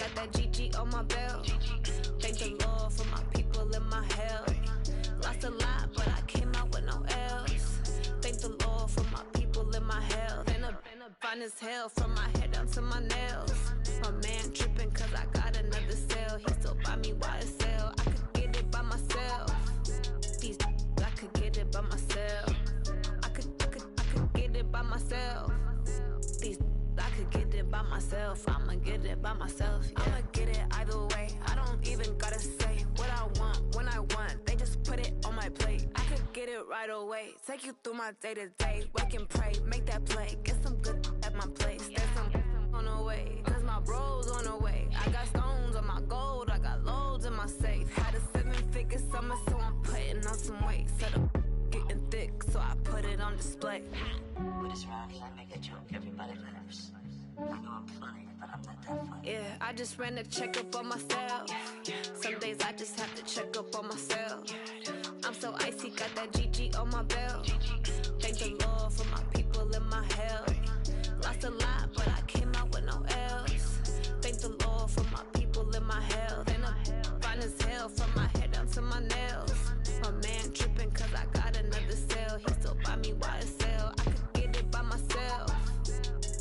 got that GG on my belt. Thank the Lord for my people in my hell. Lost a lot, but I came out with no L's. Thank the Lord for my people in my hell. Then a fine as hell from my head down to my nails. My man tripping cause I got another sale. He still buy me YSL. I could get it by myself. These I could get it by myself. I could get it by myself. These I could get it by myself. I'ma get it by myself. Yeah. I'ma get it either way. I don't even gotta say what I want when I want. They just put it on my plate. I could get it right away. Take you through my day to day. Wake and pray, make that play. Get some good at my place. There's some on the way. Cause my bros on the way. I got stones on my gold. I got loads in my safe. Had a 7-figure summer, so I'm putting on some weight. Set up getting thick, so I put it on display. With this round, I make a joke, everybody laughs. I know I'm funny, but I'm not that funny. Yeah, I just ran a checkup on myself. Some days I just have to check up on myself. I'm so icy, got that GG on my belt. Thank the Lord for my people in my hell. Lost a lot, but I came out with no L's. Thank the Lord for my people in my hell. Then I'm fine as hell from my head down to my nails. My man tripping cause I got another sale. He still buy me YSL. I could get it by myself.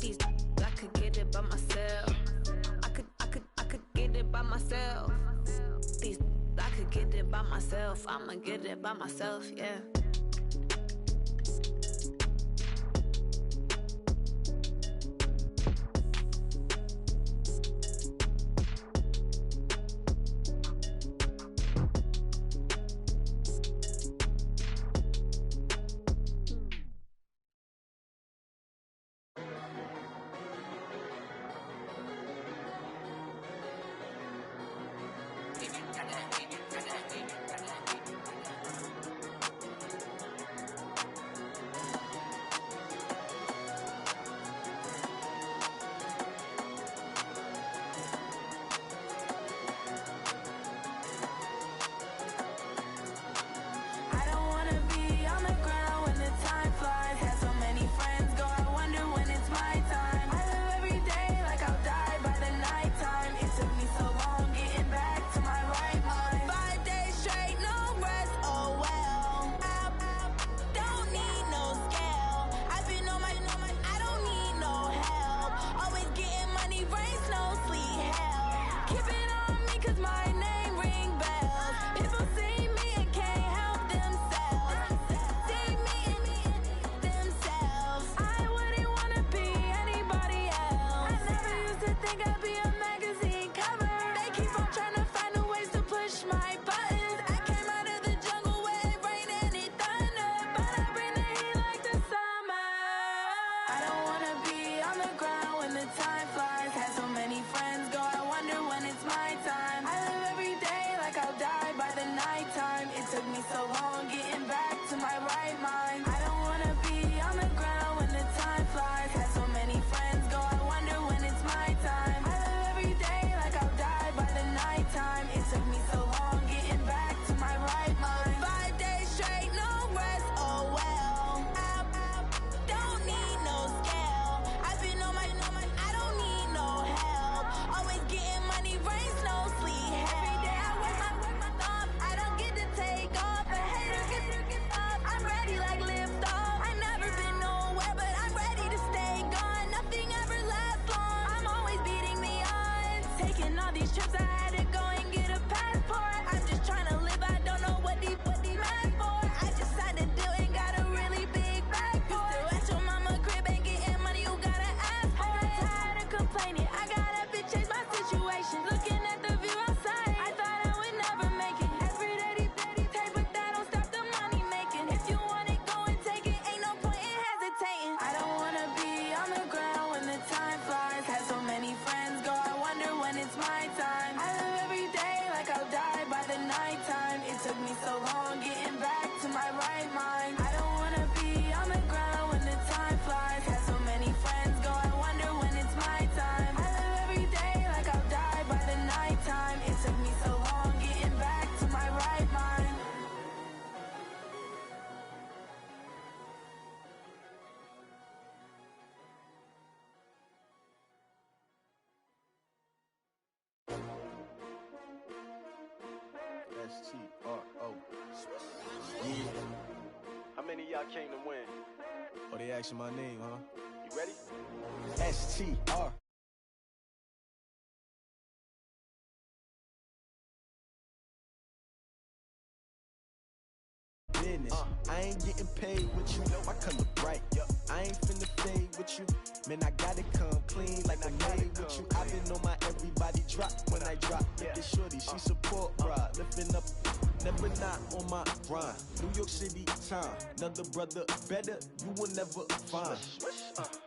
These I could get it by myself. I could get it by myself. These I could get it by myself. I'ma get it by myself, yeah. Time flies, had so many friends go, I wonder when it's my time. I live every day S-T-R-O. Yeah. How many of y'all came to win? Oh, they asking my name, huh? You ready? S-T-R. Business. I ain't getting paid with you, my color bright. I ain't finna fade with you. Man, I gotta come clean like I made with you. I been on my everybody drop when I drop. Look at shorty, she support ride. Lifting up, never not on my grind. New York City time, another brother better, you will never find.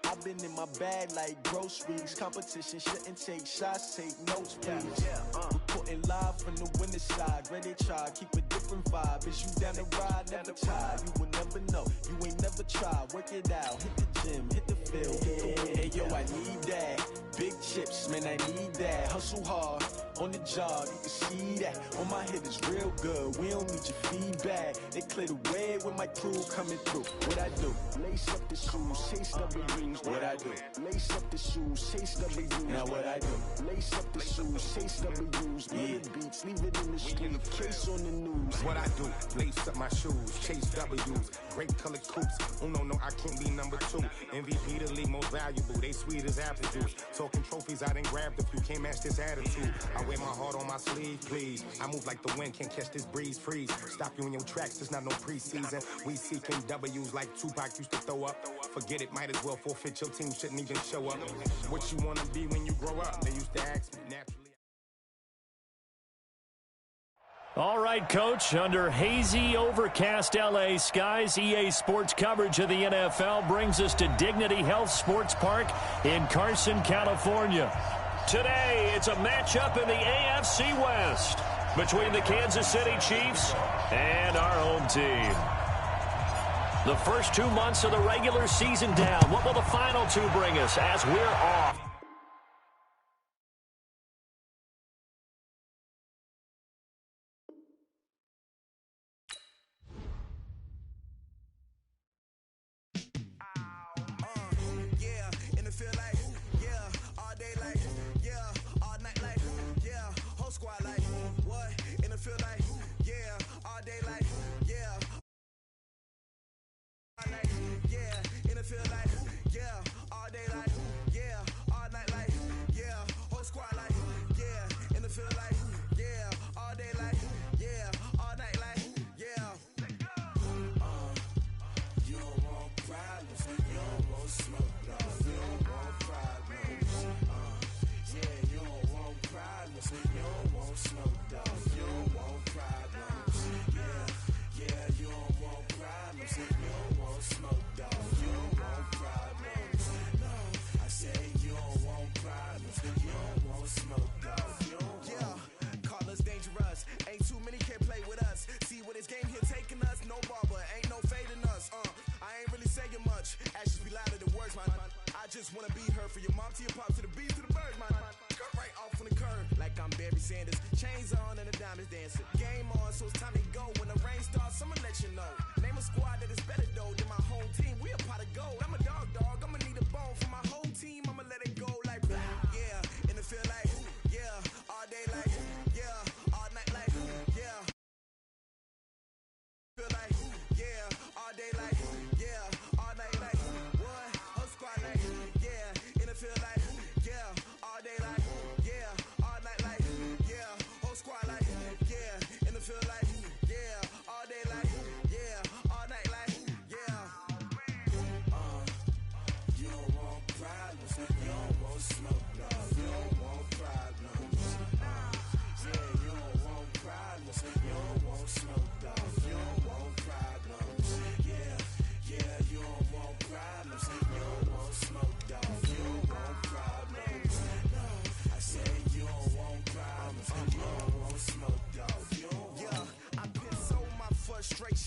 I've been in my bag like groceries. Competition shouldn't take shots, take notes, please. Reporting live from the winning side. Ready to try, keep a different vibe. Is you down the ride, never tired. You will never know, you ain't never tried. Work it out, hit the gym, hit the field, hit the wind. Hey yo, I need that. Big chips, man, I need that. Hustle hard, on the job, you can see that. On my head is real good, we don't need your feedback. They clear the way with my crew coming through. What I do? Lace up the shoes, chase W's. What I do? Lace up the shoes, chase W's. Now what I do? Lace up the shoes, chase W's. Murder beats, leave it in the street, case on the news. What I do? Lace up my shoes, chase W's. Great colored coops. Oh no, I can't be number 2. MVP the league most valuable. They sweet as apple juice. Talking trophies, I done grabbed a few. Can't match this attitude. I wear my heart on my sleeve, please. I move like the wind, can't catch this breeze. Freeze. Stop you in your tracks. There's not no preseason. We seeking W's like Tupac used to throw up. Forget it, might as well forfeit. Your team shouldn't even show up. What you wanna be when you grow up? They used to ask me naturally. All right, Coach, under hazy, overcast LA skies, EA Sports coverage of the NFL brings us to Dignity Health Sports Park in Carson, California. Today, it's a matchup in the AFC West between the Kansas City Chiefs and our home team. The first 2 months of the regular season down. What will the final 2 bring us as we're off?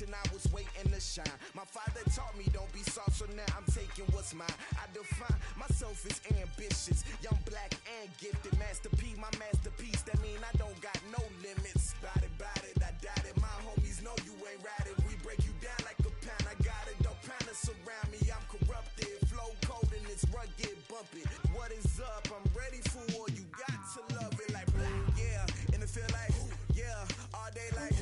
I was waiting to shine. My father taught me don't be soft, so now I'm taking what's mine. I define myself as ambitious, young, black, and gifted. Master P, my masterpiece. That mean I don't got no limits. Bout it, I doubt it. My homies know you ain't ratted. We break you down like a pound. I got it, dog pounders surround me. I'm corrupted, flow cold and it's rugged, bumpy. What is up? I'm ready for war. You got to love it like black, yeah. And it feel like, yeah, all day like.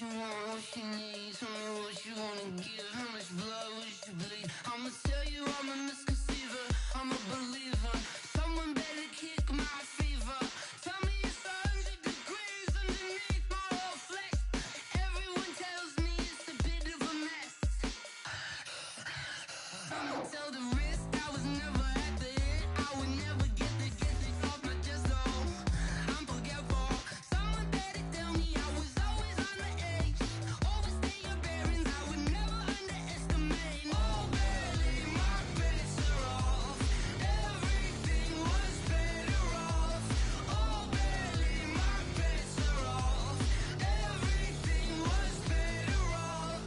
you want, what you need. Tell me what you wanna give. How much blood would you bleed? I'ma tell you I'm a misconceiver. I'm a believer. Someone better kick my fever. Tell me it's 100 degrees underneath my whole flesh. Everyone tells me it's a bit of a mess. I'ma tell the wrist I was never at the end. I would never get the off my chest though. I'm forgetful. Someone better tell me I was always on the edge. Overstay your bearings, I would never underestimate. Oh barely, my bets are off. Everything was better off. Oh barely, my bets are off. Everything was better off.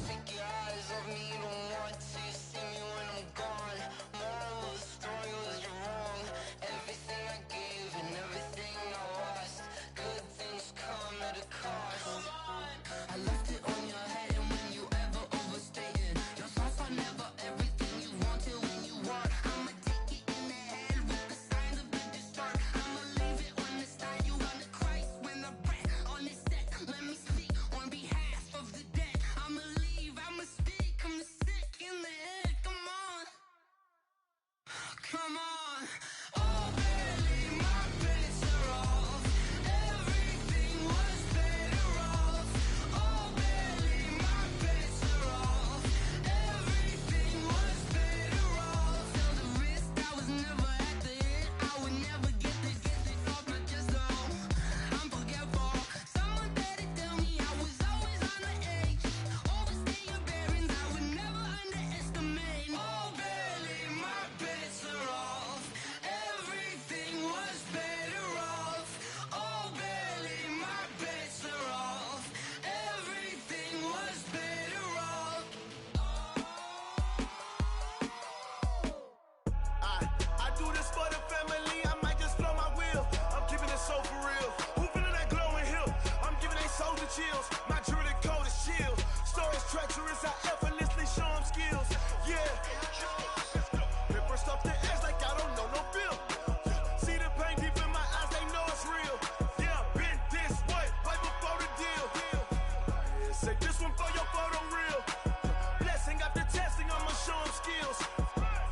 Take your eyes off me, you don't want to see me when I'm gone. Moral of the story was you're wrong. Everything I gave and everything I lost. Good things come at a cost. I left it on your head, and when you ever overstay it, your thoughts are never everything you wanted when you want. I'ma take it in the head with the signs of the distort. I'ma leave it on the side. You want to Christ when the breath on this set. Let me speak on behalf of the dead. I'ma leave, I'ma speak. I'm the sick in the head. Come on, come on. Oh barely, my bets are off. Everything was better off. Oh barely, my bets are off. Everything was better off. Tell the wrist I was never at the end. I would never get this off my chest though. I'm forgetful. Someone better tell me I was always on the edge. Overstay your bearings, I would never underestimate. Oh barely, my bets are off. Everything was better off. Oh barely, my bets are off. Everything was better off. I do this for the family, I might just blow my wheel. I'm keeping it so for real. Who feeling that glowing hill? I'm giving they soldier chills. My jewelry code is chill. Stories treacherous, I effortlessly show them skills. Yeah. Paper stuff the edge like I don't know no feel. See the pain deep in my eyes, they know it's real. Yeah, been this way, right before the deal. Say this one for your photo reel. Blessing after testing, I'ma show them skills.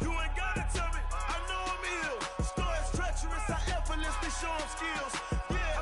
You ain't gotta tell me, I know I'm ill. Stories treacherous, I effortlessly show them skills. Yeah,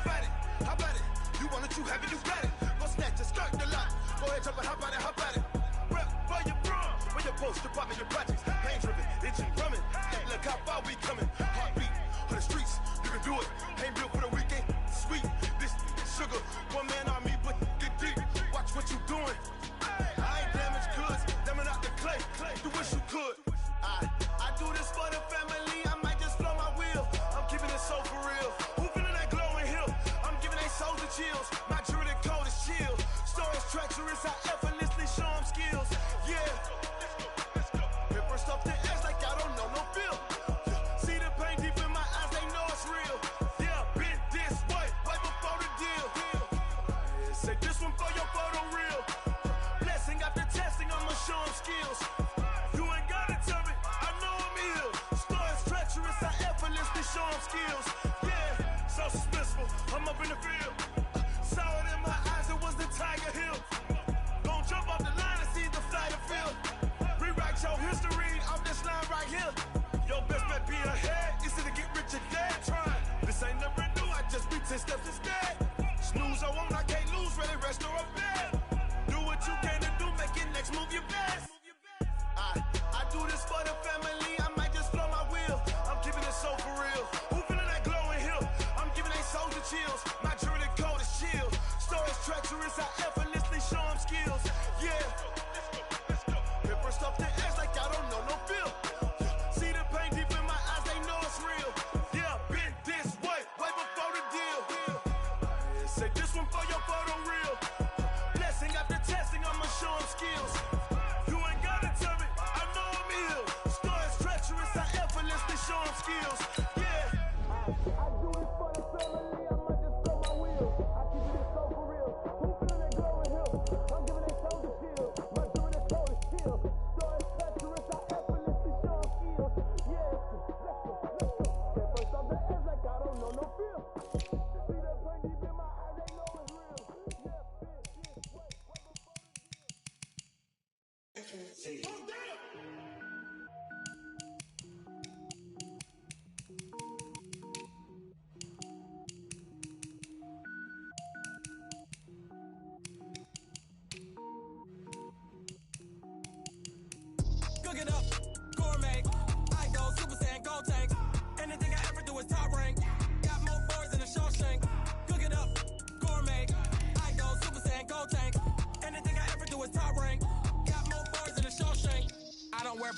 how about it? You want it, you have it, you got it. Go snatch a skirt the lot. Go ahead, jump it, how about it? Rep where you from? Where your post, department, your projects. Pain driven, itching, drumming. Hey, look how far we coming. Heartbeat on the streets, you can do it. Ain't built for the weekend. Sweet, this sugar, one man army, but get deep. Watch what you doing. I ain't damaged goods, damn out the clay. You wish you could. I do this for the family, I might just blow my wheel. I'm keeping it so for real. Who feeling that glowing hill? I'm giving they soldier chills. My jewelry code is chill. Stories treacherous, I effortlessly show them skills. Yeah. Paper stuff the edge like I don't know no feel. See the pain deep in my eyes, they know it's real. Yeah, been this way, right before the deal. Say this one for your photo reel. Blessing after testing, I'ma show them skills. You ain't gotta tell me, I know I'm ill. Stories treacherous, I effortlessly show them skills. Yeah, so suspenseful, I'm up in the field. Saw it in my eyes, it was the Tiger Hill. Don't jump off the line and see the flight of field. Rewrite your history off this line right here. Your best bet be ahead, easy to get rich or dead. Trying, this ain't never new, I just be 10 steps instead. Snooze I won't, I can't lose, ready, rest or a bed. Do what you can to do, make it next move your best. I do this for the family, I might just blow my wheel. I'm keeping it so for real. Who feeling that glowing hill? I'm giving they soldier chills. My jewelry code is chill. Stories treacherous, I effortlessly show them skills. Yeah. Paper stuff the edge like I don't know no feel. See the pain deep in my eyes, they know it's real. Yeah, been this way, right before the deal. Say this one for your photo reel. Blessing after testing, I'ma show them skills.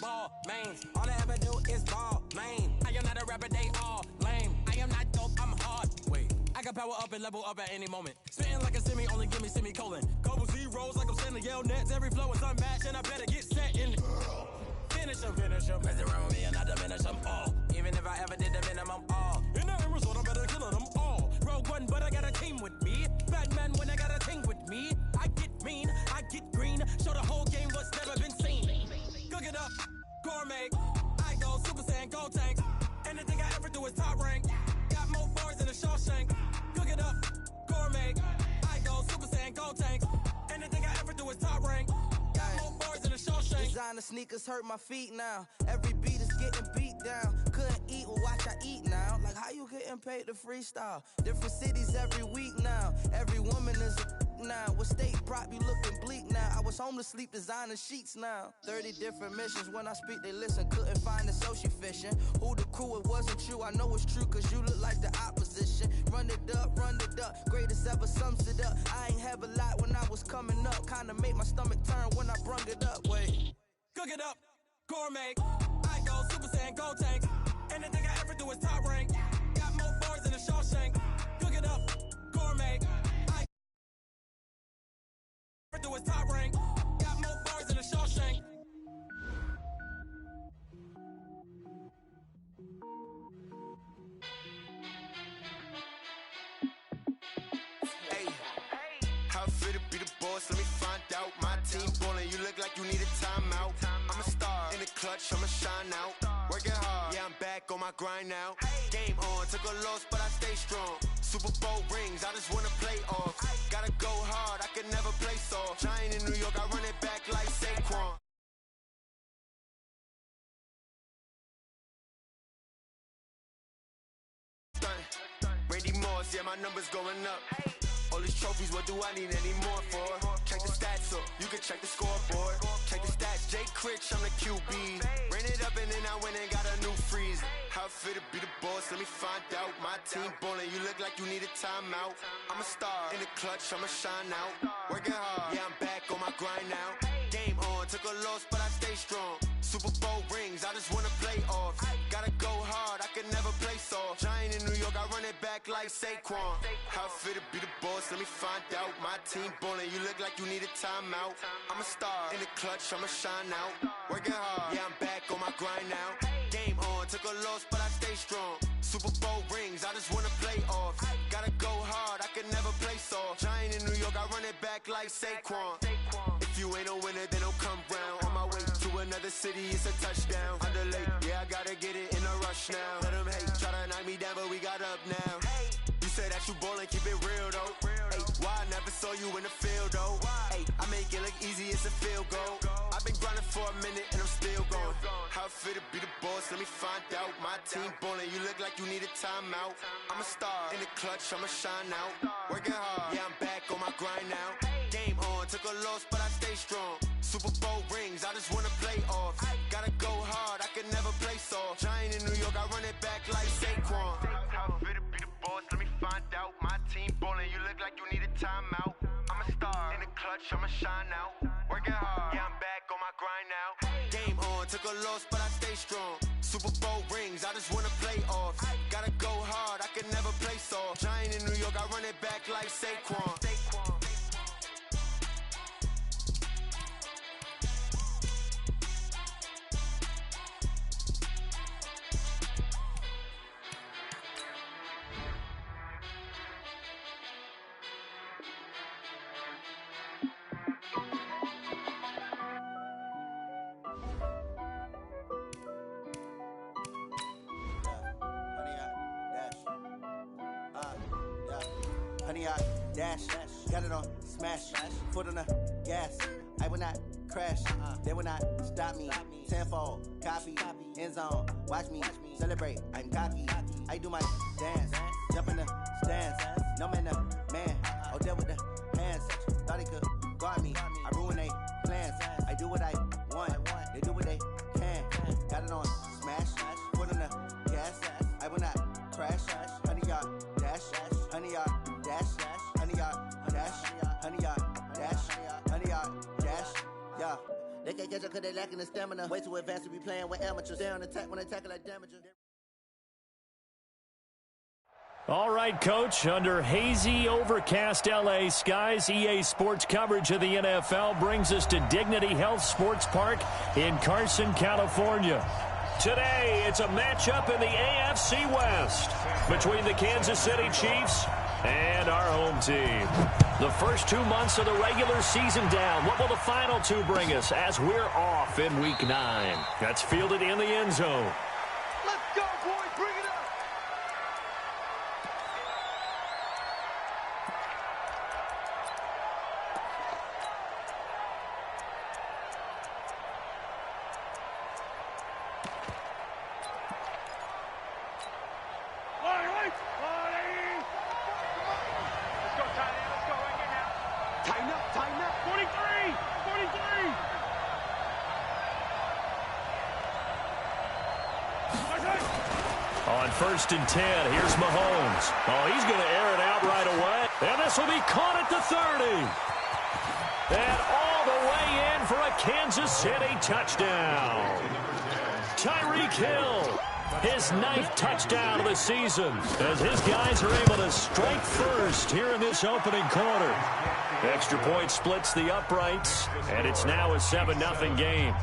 ball, mains. All I ever do is ball, lame. I am not a rapper, they all lame. I am not dope, I'm hard. Wait, I can power up and level up at any moment. Spitting like a semi, only give me semicolon. Couple zeros like I'm sending yell nets. Every flow is unmatched and I better get set in. Finish them. Mess around with me and I diminish them all. Even if I ever did the minimum all. In the end result, I'm better killing them all. Rogue One, but I got a team with me. Batman when I got a team with me. I get mean, I get green. Show the whole game what's never been seen. Cook it up, gourmet. I go Super Saiyan, Gold Tanks. Anything I ever do is top rank. Got more bars than a Shawshank. Cook it up, gourmet. I go Super Saiyan, Gold Tanks. Anything I ever do is top rank. Got more bars than a Shawshank. Designer sneakers hurt my feet now. Every beat is getting beat down. Couldn't eat, well watch I eat now. Like how you getting paid to freestyle? Different cities every week now. Every woman is a now. What state prop you looking bleak now? I was home to sleep designer sheets now. 30 different missions. When I speak they listen. Couldn't find it so she fishing. Who the crew? It wasn't you. I know it's true cause you look like the opposition. Run it up. Greatest ever sums it up. I ain't have a lot when I was coming up. Kinda made my stomach turn when I brung it up. Wait. Cook it up, gourmet. I go Super Saiyan, Gold Tanks. Anything I ever do is top rank. Got more bars than a Shawshank. Cook it up, gourmet. I ever do is top rank. Got more bars than a Shawshank. Hey, how I feel to be the boss? Let me find out. My team ballin', you look like you need a timeout. I'm a star in the clutch, I'ma shine out. Working hard, yeah, I'm back on my grind now. Game on, took a loss, but I stay strong. Super Bowl rings, I just wanna play off. Gotta go hard, I can never play soft. Giant in New York, I run it back like Saquon. Randy Moss, yeah, my numbers going up. All these trophies, what do I need any more for? Check the stats up, you can check the scoreboard. Check the stats, Jay Critch, I'm the QB. Ran it up and then I went and got a new freeze. How I feel to be the boss, let me find out. My team ballin', you look like you need a timeout. I'm a star in the clutch, I'ma shine out. Working hard, yeah, I'm back on my grind now. Game on, took a loss, but I stay strong. Super Bowl rings, I just wanna play off. Gotta go hard, I can never play soft. Giant in New York, I run it back like Saquon. How I feel to be the boss, let me find out. My team ballin', you look like you need a timeout. I'm a star in the clutch, I'ma shine out. Working hard, yeah, I'm back on my grind now. Game on, took a loss, but I stay strong. Super Bowl rings, I just wanna play off. Gotta go hard, I can never play soft. Giant in New York, I run it back like Saquon. If you ain't a winner, then don't come round. On my way to another city, it's a touchdown. Underlay, yeah, I gotta get it in a rush now. Let them hate, try to knock me down, but we got up now. You said that you ballin', keep it real though. Hey, why I never saw you in the field though? Hey, I make it look easy, it's a field goal. I've been grinding for a minute and I'm still going. How I feel to be the boss, let me find out. My team ballin', you look like you need a timeout. I'm a star in the clutch, I'ma shine out. Working hard, yeah, I'm back on my grind now. Game on, took a loss, but I stay strong. Super Bowl rings, I just wanna play off. Gotta go hard, I can never play soft. Giant in New York, I run it back like Saquon. How I feel to be the boss, let me find out. My team ballin', you look like you need a timeout. I'm a star in the clutch, I'ma shine out. Working hard, yeah, I'm back on my grind now. Game on, took a loss, but I stay strong. Super Bowl rings, I just wanna play off. Gotta go hard, I can never play soft. Giant in New York, I run it back like Saquon. Honey, I dash, got it on smash, foot on the gas. I will not crash, they will not stop me. Tenfold, copy, end zone, watch me celebrate. I'm cocky, I do my dance, jump in the stands. No man, the man, out there with the hands. Thought he could guard me, I ruin they plans. I do what I want, they do what they can. Got it on smash, foot on the gas. I will not crash, honey, y'all dash, honey, y'all dash, honey, y'all dash, honey, y'all dash, honey, y'all dash. Yeah, they can't catch up cause they lacking the stamina. Way too advanced to be playing with amateurs. They on attack when they tackle like damager. All right, Coach, under hazy, overcast L.A. skies, EA Sports coverage of the NFL brings us to Dignity Health Sports Park in Carson, California. Today, it's a matchup in the AFC West between the Kansas City Chiefs and our home team. The first 2 months of the regular season down. What will the final two bring us as we're off in Week 9? That's fielded in the end zone. Let's go, boys. Bring it up. On 1st and 10, here's Mahomes. Oh, he's going to air it out right away. And this will be caught at the 30. And all the way in for a Kansas City touchdown. Tyreek Hill, his 9th touchdown of the season, as his guys are able to strike first here in this opening quarter. Extra point splits the uprights, and it's now a 7-0 game.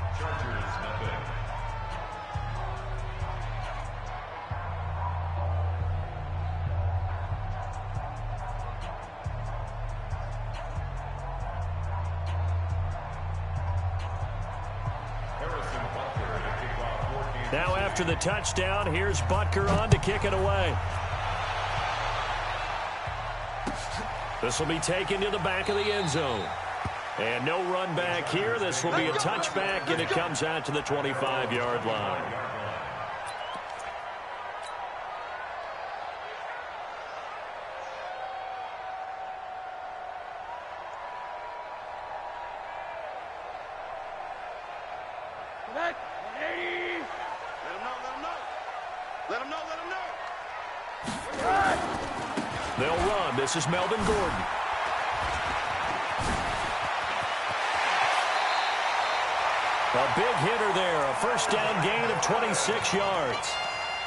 Now after the touchdown, here's Butker on to kick it away. This will be taken to the back of the end zone. And no run back here. This will be a touchback, and it comes out to the 25-yard line. They'll run. This is Melvin Gordon. A big hitter there. A first down gain of 26 yards.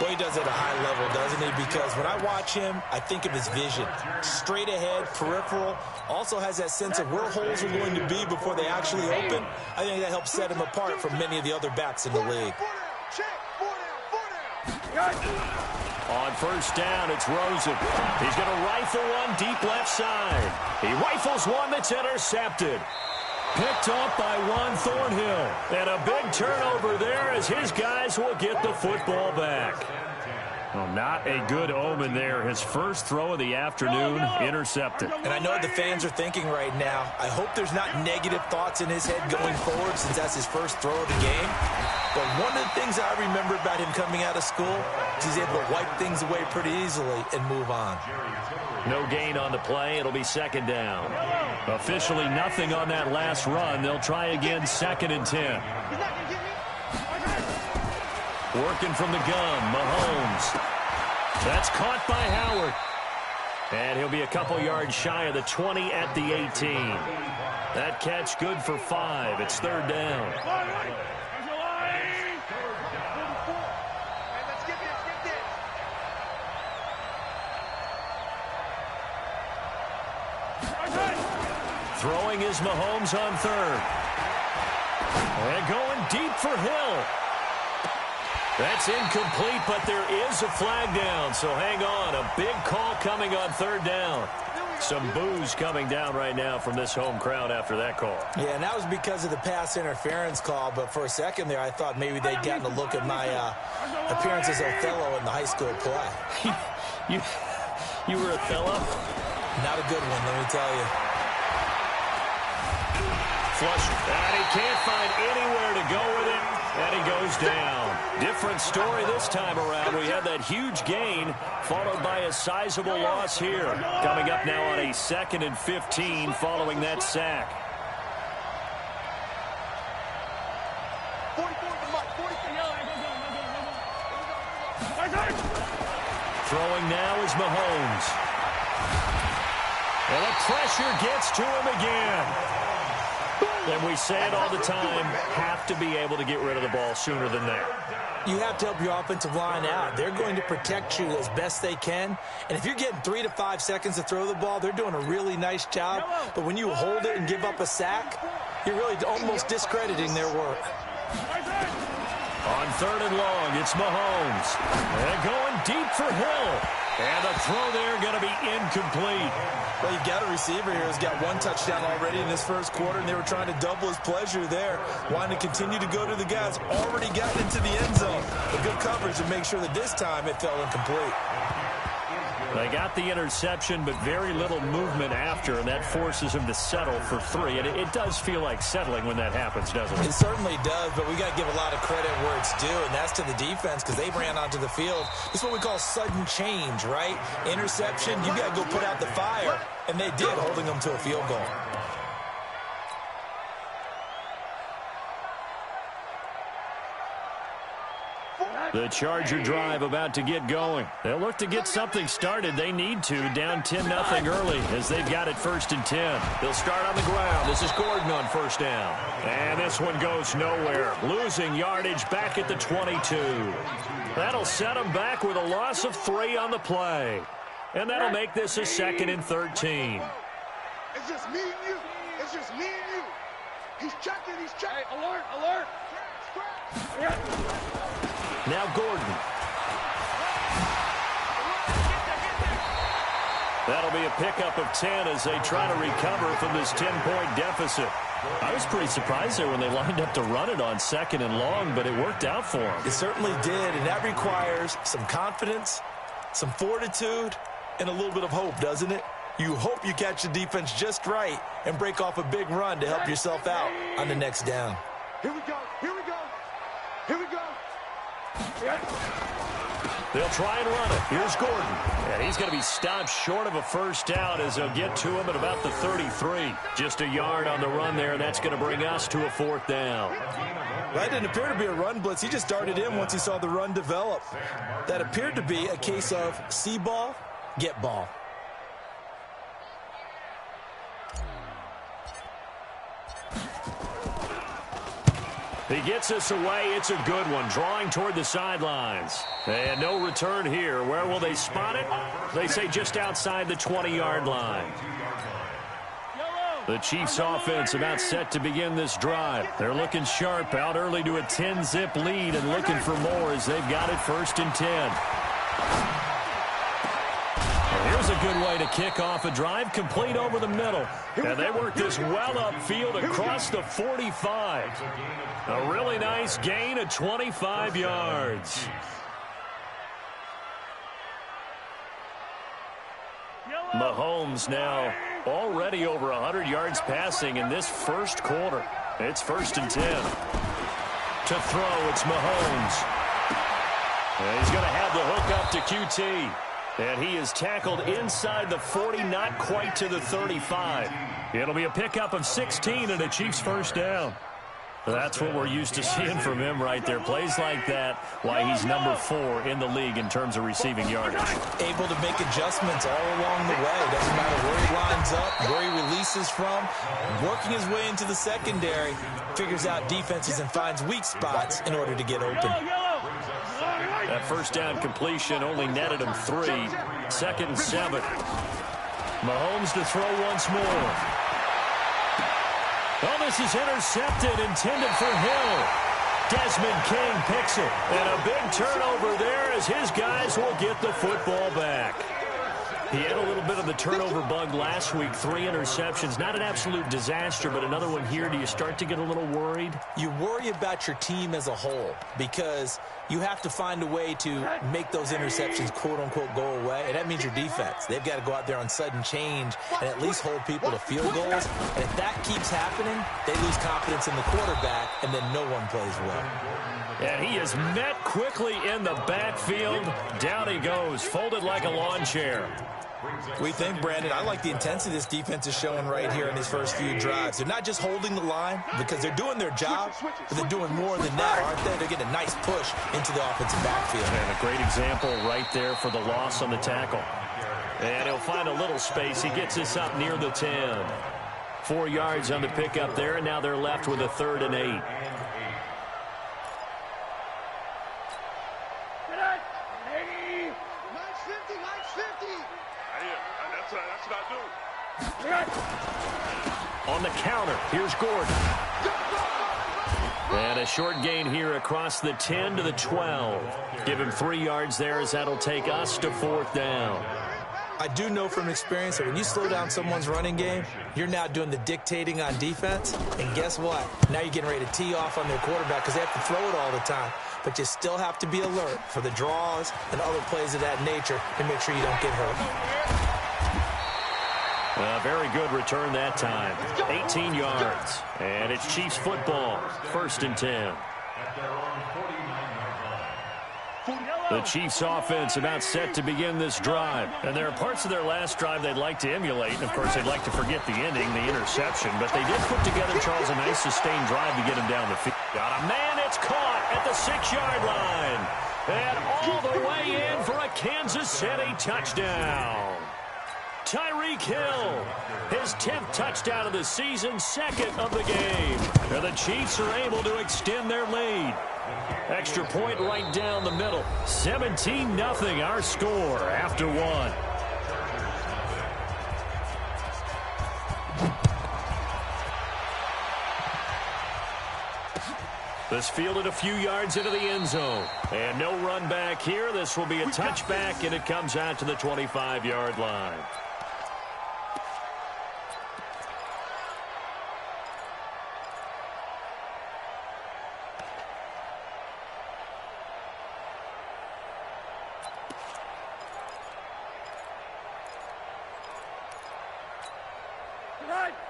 Well, he does it at a high level, doesn't he? Because when I watch him, I think of his vision. Straight ahead, peripheral. Also has that sense of where holes are going to be before they actually open. I think that helps set him apart from many of the other backs in the league. On first down, it's Rosen. He's going to rifle one deep left side. He rifles one that's intercepted. Picked off by Juan Thornhill. And a big turnover there as his guys will get the football back. Well, not a good omen there. His first throw of the afternoon, intercepted. And I know what the fans are thinking right now. I hope there's not negative thoughts in his head going forward since that's his first throw of the game. But one of the things I remember about him coming out of school is he's able to wipe things away pretty easily and move on. No gain on the play. It'll be second down. Officially nothing on that last run. They'll try again, 2nd and 10. Working from the gun, Mahomes. That's caught by Howard. And he'll be a couple yards shy of the 20 at the 18. That catch good for 5. It's 3rd down. Throwing is Mahomes on 3rd. And going deep for Hill. That's incomplete, but there is a flag down, so hang on. A big call coming on 3rd down. Some boos coming down right now from this home crowd after that call. Yeah, and that was because of the pass interference call, but for a second there I thought maybe they'd gotten a look at my appearance as Othello in the high school play. You were Othello? Not a good one, let me tell you. Flush, and he can't find anywhere to go with it, and he goes down. Different story this time around. We had that huge gain, followed by a sizable loss here. Coming up now on a 2nd and 15 following that sack. Throwing now is Mahomes. And the pressure gets to him again. And we say it all the time, have to be able to get rid of the ball sooner than that. You have to help your offensive line out. They're going to protect you as best they can. And if you're getting 3 to 5 seconds to throw the ball, they're doing a really nice job. But when you hold it and give up a sack, you're really almost discrediting their work. On 3rd and long, it's Mahomes. And going deep for Hill. And the throw there going to be incomplete. Well, you've got a receiver here who's got 1 touchdown already in this first quarter, and they were trying to double his pleasure there, wanting to continue to go to the guys already gotten into the end zone. A good coverage to make sure that this time it fell incomplete. They got the interception, but very little movement after, and that forces him to settle for 3. And it does feel like settling when that happens, doesn't it? It certainly does, but we got to give a lot of credit where it's due, and that's to the defense because they ran onto the field. It's what we call sudden change, right? Interception, you got to go put out the fire, and they did, holding them to a field goal. The Charger drive about to get going. They'll look to get something started. They need to. Down 10-0 early as they've got it 1st and 10. They'll start on the ground. This is Gordon on 1st down. And this one goes nowhere. Losing yardage back at the 22. That'll set them back with a loss of 3 on the play. And that'll make this a 2nd and 13. It's just me and you. It's just me and you. He's checking. He's checking. Hey, alert, alert. Now Gordon. That'll be a pickup of 10 as they try to recover from this 10-point deficit. I was pretty surprised there when they lined up to run it on 2nd and long, but it worked out for them. It certainly did, and that requires some confidence, some fortitude, and a little bit of hope, doesn't it? You hope you catch the defense just right and break off a big run to help yourself out on the next down. Here we go. Here we go. Here we go. They'll try and run it. Here's Gordon. And he's going to be stopped short of a 1st down as they'll get to him at about the 33. Just a yard on the run there, and that's going to bring us to a 4th down. That didn't appear to be a run blitz. He just darted in once he saw the run develop. That appeared to be a case of see ball, get ball. He gets us away. It's a good one. Drawing toward the sidelines. And no return here. Where will they spot it? They say just outside the 20-yard line. The Chiefs offense about set to begin this drive. They're looking sharp, out early to a 10-zip lead and looking for more as they've got it 1st and 10. Here's a good way to kick off a drive, complete over the middle. And they work this well upfield across the 45. A really nice gain of 25 yards. Mahomes now already over 100 yards passing in this first quarter. It's 1st and 10. To throw, it's Mahomes. And he's going to have the hook up to QT. And he is tackled inside the 40, not quite to the 35. It'll be a pickup of 16 and a Chiefs 1st down. That's what we're used to seeing from him right there. Plays like that, why he's number 4 in the league in terms of receiving yardage. Able to make adjustments all along the way. Doesn't matter where he lines up, where he releases from. Working his way into the secondary, figures out defenses and finds weak spots in order to get open. That 1st down completion only netted him 3. 2nd and 7. Mahomes to throw once more. Oh, this is intercepted, intended for Hill. Desmond King picks it. And a big turnover there as his guys will get the football back. He had a little bit of the turnover bug last week. 3 interceptions. Not an absolute disaster, but another one here. Do you start to get a little worried? You worry about your team as a whole because you have to find a way to make those interceptions, quote-unquote, go away. And that means your defense. They've got to go out there on sudden change and at least hold people to field goals. And if that keeps happening, they lose confidence in the quarterback, and then no one plays well. And he is met quickly in the backfield. Down he goes, folded like a lawn chair. We think, Brandon, I like the intensity this defense is showing right here in these first few drives. They're not just holding the line because they're doing their job, but they're doing more than that, aren't they? They're getting a nice push into the offensive backfield. And a great example right there for the loss on the tackle. And he'll find a little space. He gets this up near the 10. 4 yards on the pickup there, and now they're left with a 3rd and 8. On the counter, here's Gordon. And a short gain here across the 10 to the 12. Give him 3 yards there as that'll take us to 4th down. I do know from experience that when you slow down someone's running game, you're now doing the dictating on defense. And guess what? Now you're getting ready to tee off on their quarterback because they have to throw it all the time. But you still have to be alert for the draws and other plays of that nature to make sure you don't get hurt. A very good return that time. 18 yards. And it's Chiefs football. 1st and 10. The Chiefs offense about set to begin this drive. And there are parts of their last drive they'd like to emulate. And, of course, they'd like to forget the ending, the interception. But they did put together, Charles, a nice sustained drive to get him down the field. Got a man, it's caught at the 6-yard line. And all the way in for a Kansas City touchdown. Tyreek Hill, his 10th touchdown of the season, 2nd of the game. And the Chiefs are able to extend their lead. Extra point right down the middle. 17-0 our score after 1. This fielded a few yards into the end zone. And no run back here. This will be a touchback, and it comes out to the 25-yard line.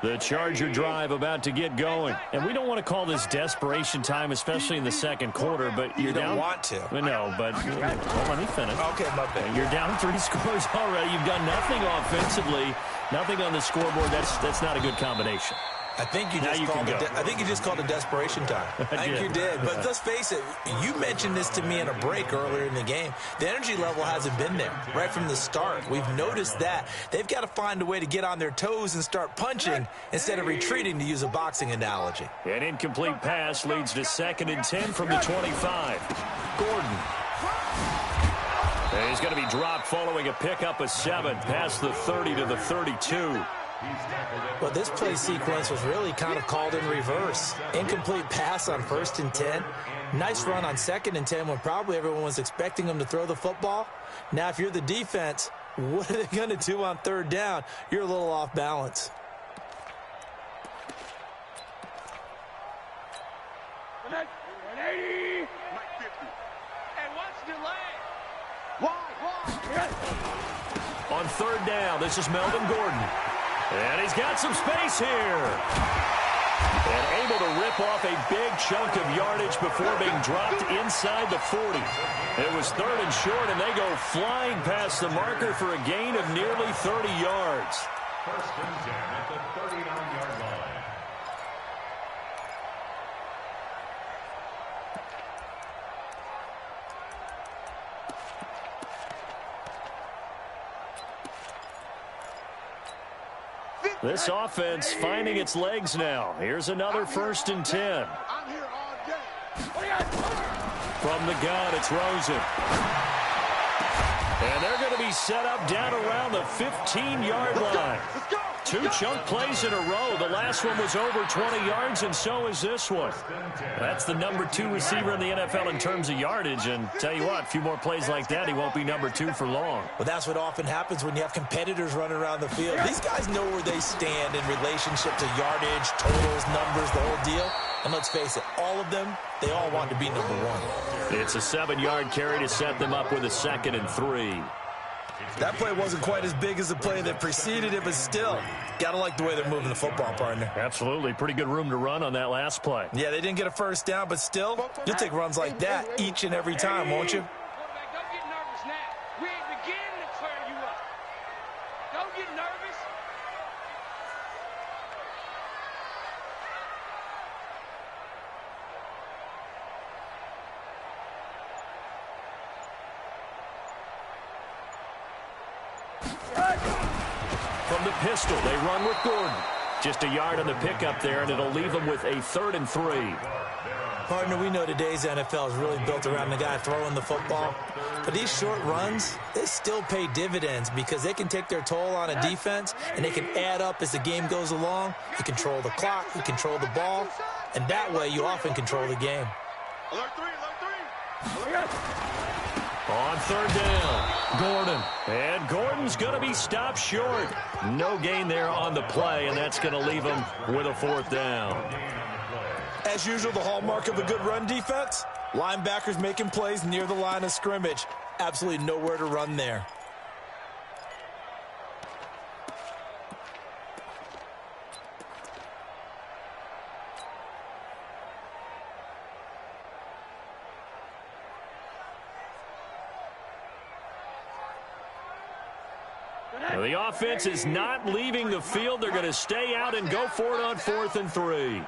The Charger drive about to get going. And we don't want to call this desperation time, especially in the second quarter, but you're down. You don't want to. No, but well, let me finish. Okay, my bad. You're down 3 scores already. You've done nothing offensively, nothing on the scoreboard. That's not a good combination. I think you just called it desperation time. I think you did. But let's face it, you mentioned this to me in a break earlier in the game. The energy level hasn't been there right from the start. We've noticed that. They've got to find a way to get on their toes and start punching instead of retreating, to use a boxing analogy. An incomplete pass leads to 2nd and 10 from the 25. Gordon. And he's going to be dropped following a pickup of 7 past the 30 to the 32. Well, this play sequence was really kind of called in reverse. Incomplete pass on 1st and 10. Nice run on 2nd and 10 when probably everyone was expecting them to throw the football. Now, if you're the defense, what are they going to do on 3rd down? You're a little off balance. On 3rd down, this is Melvin Gordon. And he's got some space here. And able to rip off a big chunk of yardage before being dropped inside the 40. It was 3rd and short, and they go flying past the marker for a gain of nearly 30 yards. 1st and 10 at the 39-yard line. This offense finding its legs now. Here's another 1st and 10. From the gun, it's Rosen. And they're going to be set up down around the 15-yard line. 2 chunk plays in a row. The last one was over 20 yards, and so is this one. That's the number 2 receiver in the NFL in terms of yardage. And tell you what, a few more plays like that, he won't be number 2 for long. Well, that's what often happens when you have competitors running around the field. These guys know where they stand in relationship to yardage, totals, numbers, the whole deal. And let's face it, all of them, they all want to be number 1. It's a 7-yard carry to set them up with a 2nd and 3. That play wasn't quite as big as the play that preceded it, but still, got to like the way they're moving the football, partner. Absolutely. Pretty good room to run on that last play. Yeah, they didn't get a 1st down, but still, you'll take runs like that each and every time, won't you? Quarterback, don't get nervous now. We ain't beginning to turn you up. Don't get nervous. From the pistol, they run with Gordon. Just a yard on the pickup there, and it'll leave them with a 3rd and 3. Partner, we know today's NFL is really built around the guy throwing the football. But these short runs, they still pay dividends because they can take their toll on a defense, and they can add up as the game goes along. You control the clock, you control the ball, and that way you often control the game. Alert 3, alert 3. On 3rd down, Gordon. And Gordon's going to be stopped short. No gain there on the play, and that's going to leave him with a 4th down. As usual, the hallmark of a good run defense, linebackers making plays near the line of scrimmage. Absolutely nowhere to run there. Well, the offense is not leaving the field. They're going to stay out and go for it on 4th and 3.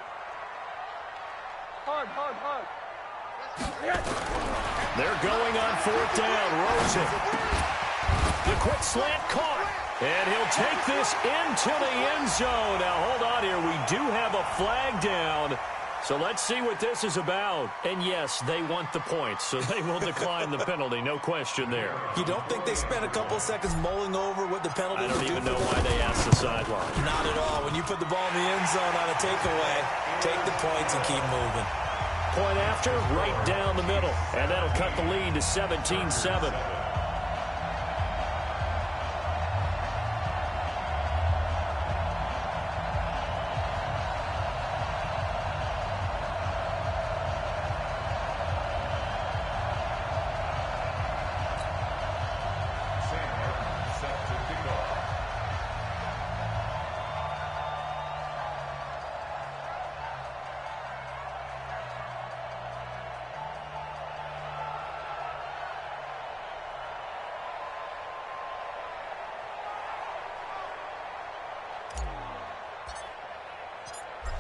They're going on 4th down. Rosen. The quick slant caught. And he'll take this into the end zone. Now, hold on here. We do have a flag down. So let's see what this is about. And yes, they want the points, so they will decline the penalty. No question there. You don't think they spent a couple of seconds mulling over what the penalty would do? I don't even know why they asked the sideline. Not at all. When you put the ball in the end zone on a takeaway, take the points and keep moving. Point after, right down the middle. And that'll cut the lead to 17-7.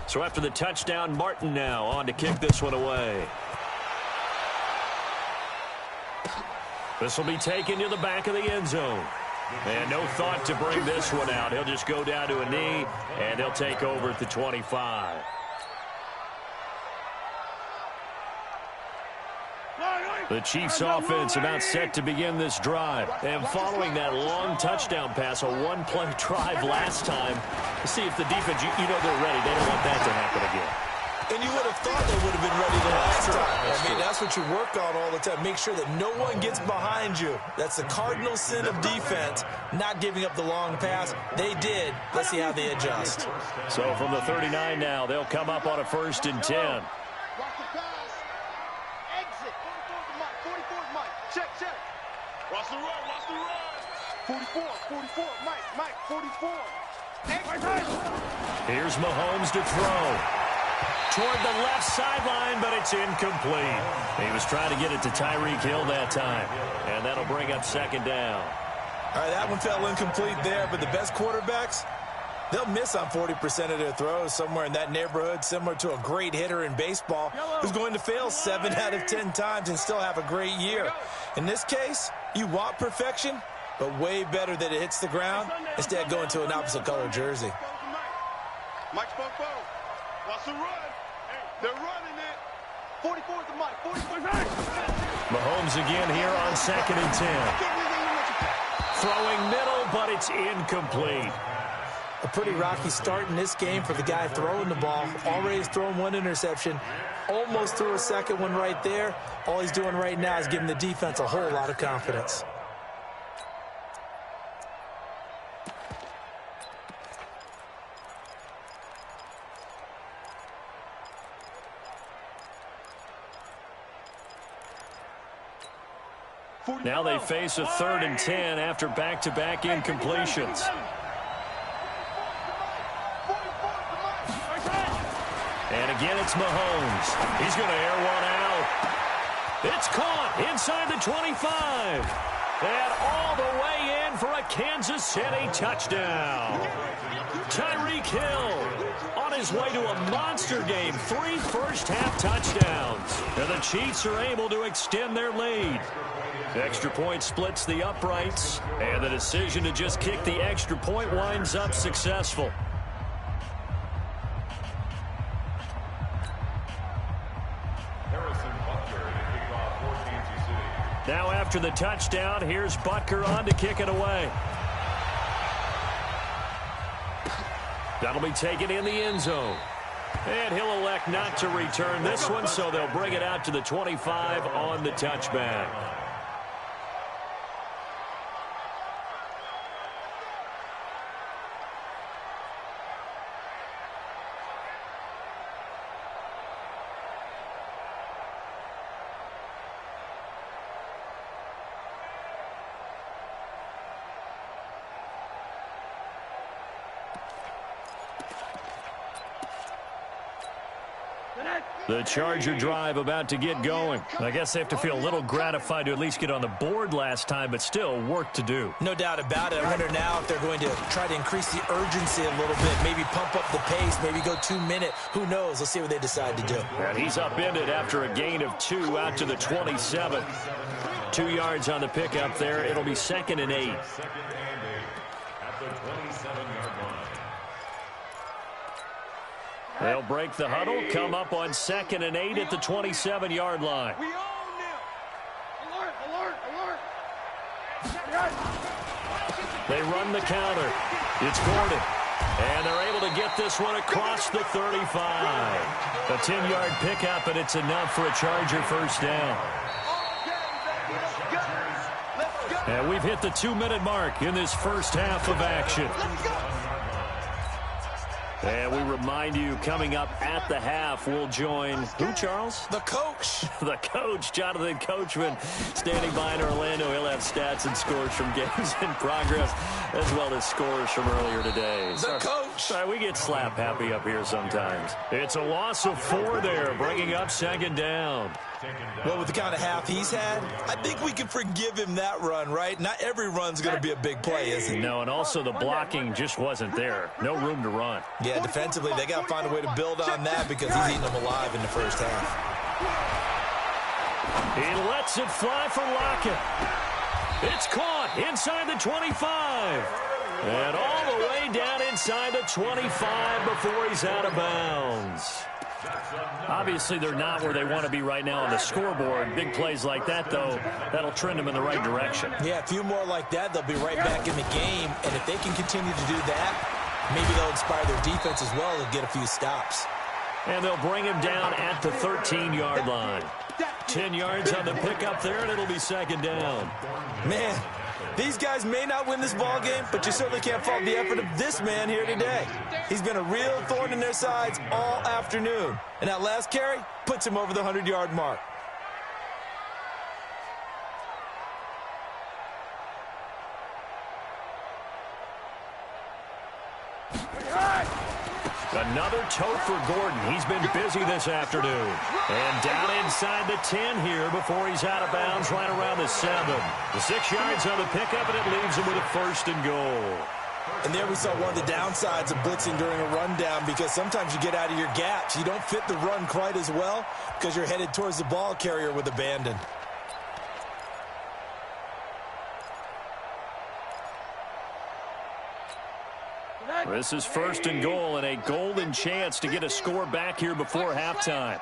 So after the touchdown, Martin now on to kick this one away. This will be taken to the back of the end zone. And no thought to bring this one out. He'll just go down to a knee, and they'll take over at the 25. The Chiefs offense about set to begin this drive. And following that long touchdown pass, a one-play drive last time, to see if the defense, you know they're ready. They don't want that to happen again. And you would have thought they would have been ready the last time. I mean, that's what you work on all the time. Make sure that no one gets behind you. That's the cardinal sin of defense, not giving up the long pass. They did. Let's see how they adjust. So from the 39 now, they'll come up on a 1st and 10. Watch the run, 44, Mike, 44. Here's Mahomes to throw. Toward the left sideline, but it's incomplete. He was trying to get it to Tyreek Hill that time. And that'll bring up 2nd down. All right, that one fell incomplete there, but the best quarterbacks, they'll miss on 40% of their throws, somewhere in that neighborhood, similar to a great hitter in baseball who's going to fail 7 out of 10 times and still have a great year. In this case, you want perfection, but way better that it hits the ground instead of going to an opposite color jersey. Mike Popo, watch the run. They're running it. 44 is the Mike. 44. Mahomes again here on 2nd and 10. Throwing middle, but it's incomplete. A pretty rocky start in this game for the guy throwing the ball. Already has thrown one interception. Almost threw a second one right there. All he's doing right now is giving the defense a whole lot of confidence. Now they face a 3rd and 10 after back-to-back incompletions. And again, it's Mahomes. He's going to air one out. It's caught inside the 25. And all the way in for a Kansas City touchdown. Tyreek Hill on his way to a monster game. 3 first-half touchdowns. And the Chiefs are able to extend their lead. Extra point splits the uprights. And the decision to just kick the extra point winds up successful. after the touchdown. Here's Butker on to kick it away. That'll be taken in the end zone. And he'll elect not to return this one, so they'll bring it out to the 25 on the touchback. The Charger drive about to get going. I guess they have to feel a little gratified to at least get on the board last time, but still work to do. No doubt about it. I wonder now if they're going to try to increase the urgency a little bit, maybe pump up the pace, maybe go 2 minute. Who knows? Let's see what they decide to do. And he's upended after a gain of 2 out to the 27. 2 yards on the pickup there. It'll be 2nd and 8. At the 27-yard line. They'll break the huddle, come up on 2nd and 8 at the 27-yard line. We own them. Alert, alert, alert. They run the counter. It's Gordon. And they're able to get this one across the 35. A 10-yard pickup, and it's enough for a Charger first down. And we've hit the 2-minute mark in this first half of action. And we remind you, coming up at the half, we'll join who, Charles? The coach. The coach, Jonathan Coachman, standing by in Orlando. He'll have stats and scores from games in progress, as well as scores from earlier today. The coach. Sorry, we get slap happy up here sometimes. It's a loss of 4 there, bringing up 2nd down. Well, with the kind of half he's had, I think we can forgive him that run, right? Not every run's going to be a big play, is it? No, and also the blocking just wasn't there. No room to run. Yeah, defensively, they got to find a way to build on that because he's eating them alive in the first half. He lets it fly for Lockett. It's caught inside the 25. And all the way down inside the 25 before he's out of bounds. Obviously, they're not where they want to be right now on the scoreboard. Big plays like that, though, that'll trend them in the right direction. Yeah, a few more like that, they'll be right back in the game. And if they can continue to do that, maybe they'll inspire their defense as well and get a few stops. And they'll bring him down at the 13-yard line. 10 yards on the pickup there, and it'll be 2nd down. Man, these guys may not win this ball game, but you certainly can't fault the effort of this man here today. He's been a real thorn in their sides all afternoon. And that last carry puts him over the 100-yard mark. Another tote for Gordon. He's been busy this afternoon. And down inside the 10 here before he's out of bounds right around the 7. The 6 yards on the pickup, and it leaves him with a 1st and goal. And there we saw one of the downsides of blitzing during a rundown because sometimes you get out of your gaps. You don't fit the run quite as well because you're headed towards the ball carrier with abandon. This is 1st and goal and a golden chance to get a score back here before halftime.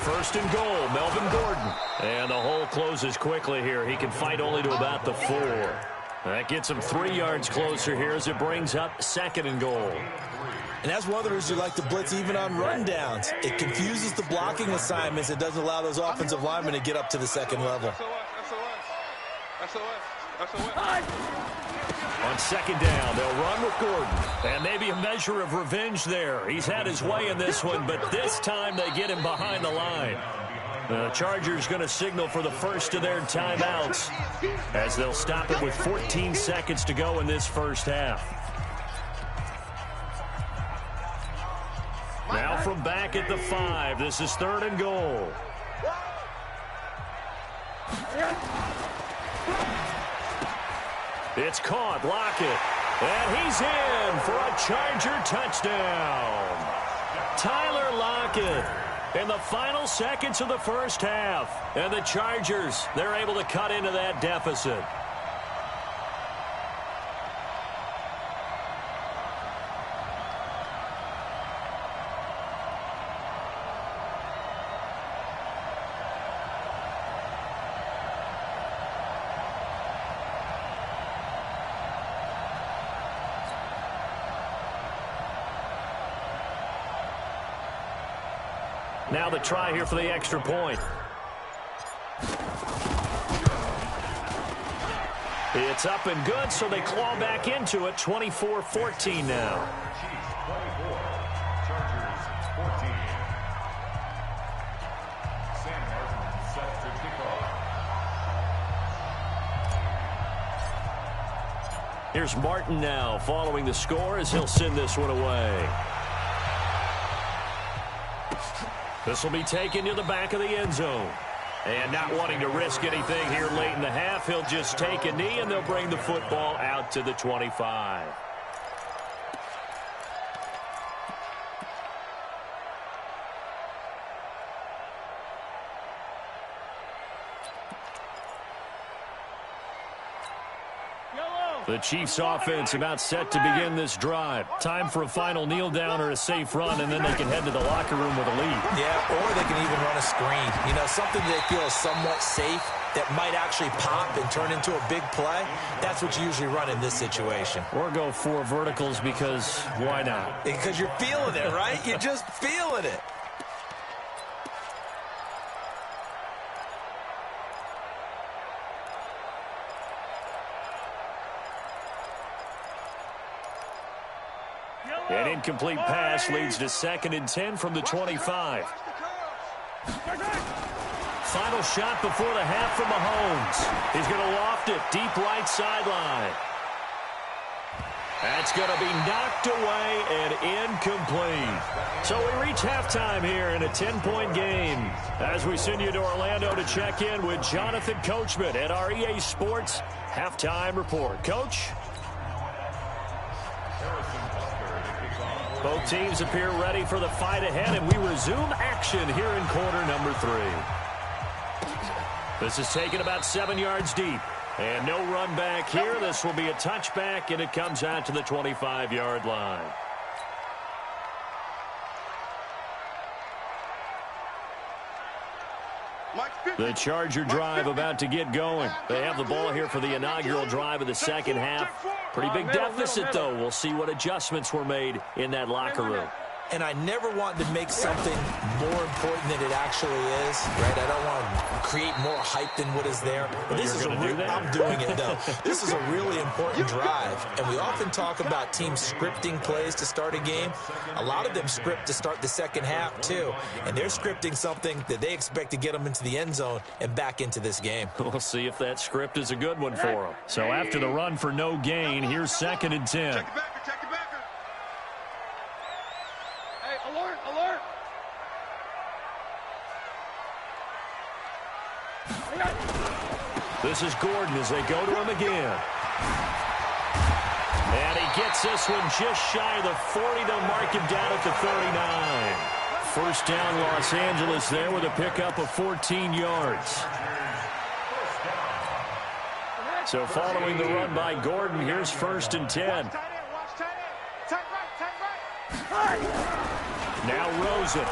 1st and goal, Melvin Gordon. And the hole closes quickly here. He can fight only to about the 4. That gets him 3 yards closer here as it brings up 2nd and goal. And that's one of the reasons you like to blitz even on rundowns. It confuses the blocking assignments. It doesn't allow those offensive linemen to get up to the 2nd level. On 2nd down, they'll run with Gordon. And maybe a measure of revenge there. He's had his way in this one, but this time they get him behind the line. The Chargers going to signal for the first of their timeouts as they'll stop it with 14 seconds to go in this first half. Now from back at the 5, this is 3rd and goal. It's caught, Lockett, and he's in for a Charger touchdown. Tyler Lockett in the final seconds of the first half. And the Chargers, they're able to cut into that deficit. Now the try here for the extra point. It's up and good, so they claw back into it. 24-14 now. Chiefs 24, Chargers 14. Sam Martin set to kick off. Here's Martin now following the score as he'll send this one away. This will be taken to the back of the end zone. And not wanting to risk anything here late in the half, he'll just take a knee and they'll bring the football out to the 25. The Chiefs offense about set to begin this drive. Time for a final kneel down or a safe run, and then they can head to the locker room with a lead. Yeah, or they can even run a screen. You know, something they feel is somewhat safe that might actually pop and turn into a big play. That's what you usually run in this situation. Or go 4 verticals because why not? Because you're feeling it, right? You're just feeling it. An incomplete pass leads to 2nd and 10 from the 25. Final shot before the half from Mahomes. He's going to loft it deep right sideline. That's going to be knocked away and incomplete. So we reach halftime here in a 10-point game as we send you to Orlando to check in with Jonathan Coachman at our EA Sports Halftime Report. Coach? Both teams appear ready for the fight ahead, and we resume action here in quarter number 3. This is taken about 7 yards deep. And no run back here. This will be a touchback, and it comes out to the 25-yard line. The Charger drive about to get going. They have the ball here for the inaugural drive of the second half. Pretty big deficit, though. We'll see what adjustments were made in that locker room. And I never want to make something more important than it actually is, right? I don't want to create more hype than what is there. But this is I'm doing it, though. This is a really important drive. And we often talk about teams scripting plays to start a game. A lot of them script to start the second half, too. And they're scripting something that they expect to get them into the end zone and back into this game. We'll see if that script is a good one for them. So after the run for no gain, here's 2nd and 10. This is Gordon as they go to him again. And he gets this one just shy of the 40. They'll mark him down at the 39. First down, Los Angeles there with a pickup of 14 yards. So following the run by Gordon, here's 1st and 10. Now Rosen.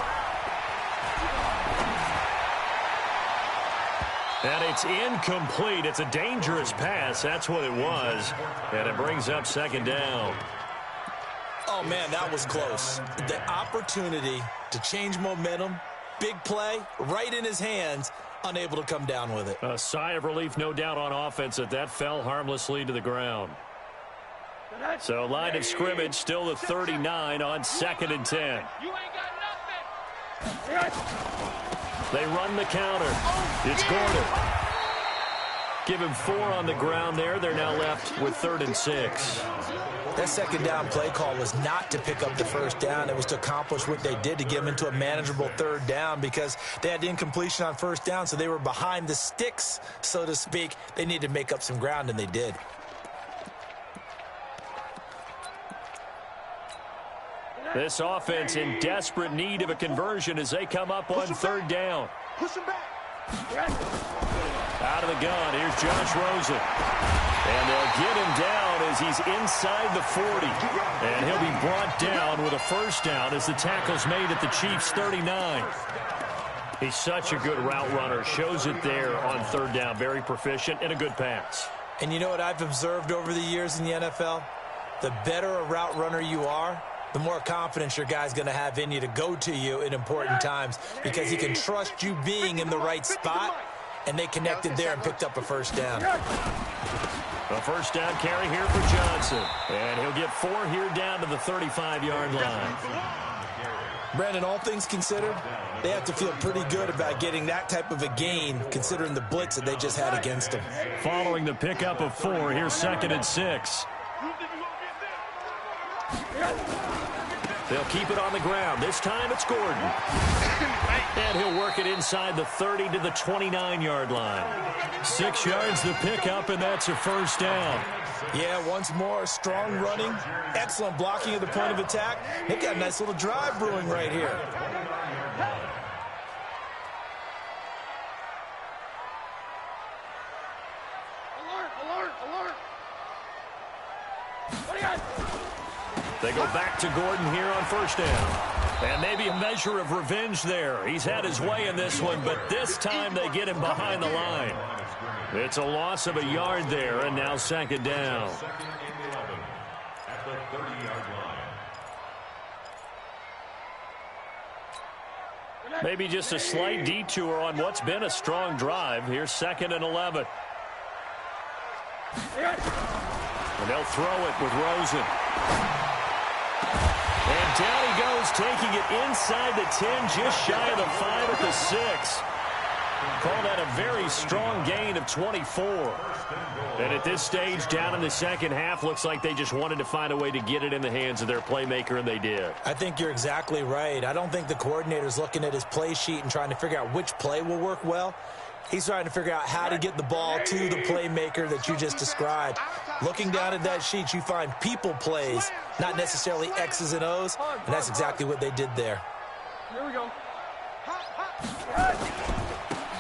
And it's incomplete. It's a dangerous pass. That's what it was. And it brings up 2nd down. Oh, man, that was close. The opportunity to change momentum, big play, right in his hands, unable to come down with it. A sigh of relief, no doubt, on offense that fell harmlessly to the ground. So line of scrimmage still the 39 on 2nd and 10. You ain't got nothing. They run the counter. It's Gordon. Give him 4 on the ground there. They're now left with 3rd and 6. That 2nd down play call was not to pick up the 1st down. It was to accomplish what they did to get them into a manageable 3rd down because they had incompletion on 1st down, so they were behind the sticks, so to speak. They needed to make up some ground, and they did. This offense in desperate need of a conversion as they come up on 3rd down. Push him back. Out of the gun, here's Josh Rosen. And they'll get him down as he's inside the 40. And he'll be brought down with a 1st down as the tackle's made at the Chiefs' 39. He's such a good route runner. Shows it there on 3rd down. Very proficient and a good pass. And you know what I've observed over the years in the NFL? The better a route runner you are, the more confidence your guy's going to have in you to go to you in important times because he can trust you being in the right spot, and they connected there and picked up a first down. A first down carry here for Johnson, and he'll get 4 here down to the 35-yard line. Brandon, all things considered, they have to feel pretty good about getting that type of a gain considering the blitz that they just had against them. Following the pickup of 4, here's 2nd and 6. They'll keep it on the ground. This time it's Gordon. And he'll work it inside the 30 to the 29-yard line. 6 yards the pickup, and that's a first down. Yeah, once more, strong running, excellent blocking at the point of attack. They've got a nice little drive brewing right here. They go back to Gordon here on first down. And maybe a measure of revenge there. He's had his way in this one, but this time they get him behind the line. It's a loss of a yard there, and now 2nd down. At the 30-yard line. Maybe just a slight detour on what's been a strong drive. Here's 2nd and 11. And they'll throw it with Rosen. And down he goes, taking it inside the 10, just shy of the 5 at the 6. Call that a very strong gain of 24. And at this stage, down in the second half, looks like they just wanted to find a way to get it in the hands of their playmaker, and they did. I think you're exactly right. I don't think the coordinator's looking at his play sheet and trying to figure out which play will work well. He's trying to figure out how to get the ball to the playmaker that you just described. Looking down at that sheet, you find people plays, not necessarily X's and O's, and that's exactly what they did there. Here we go.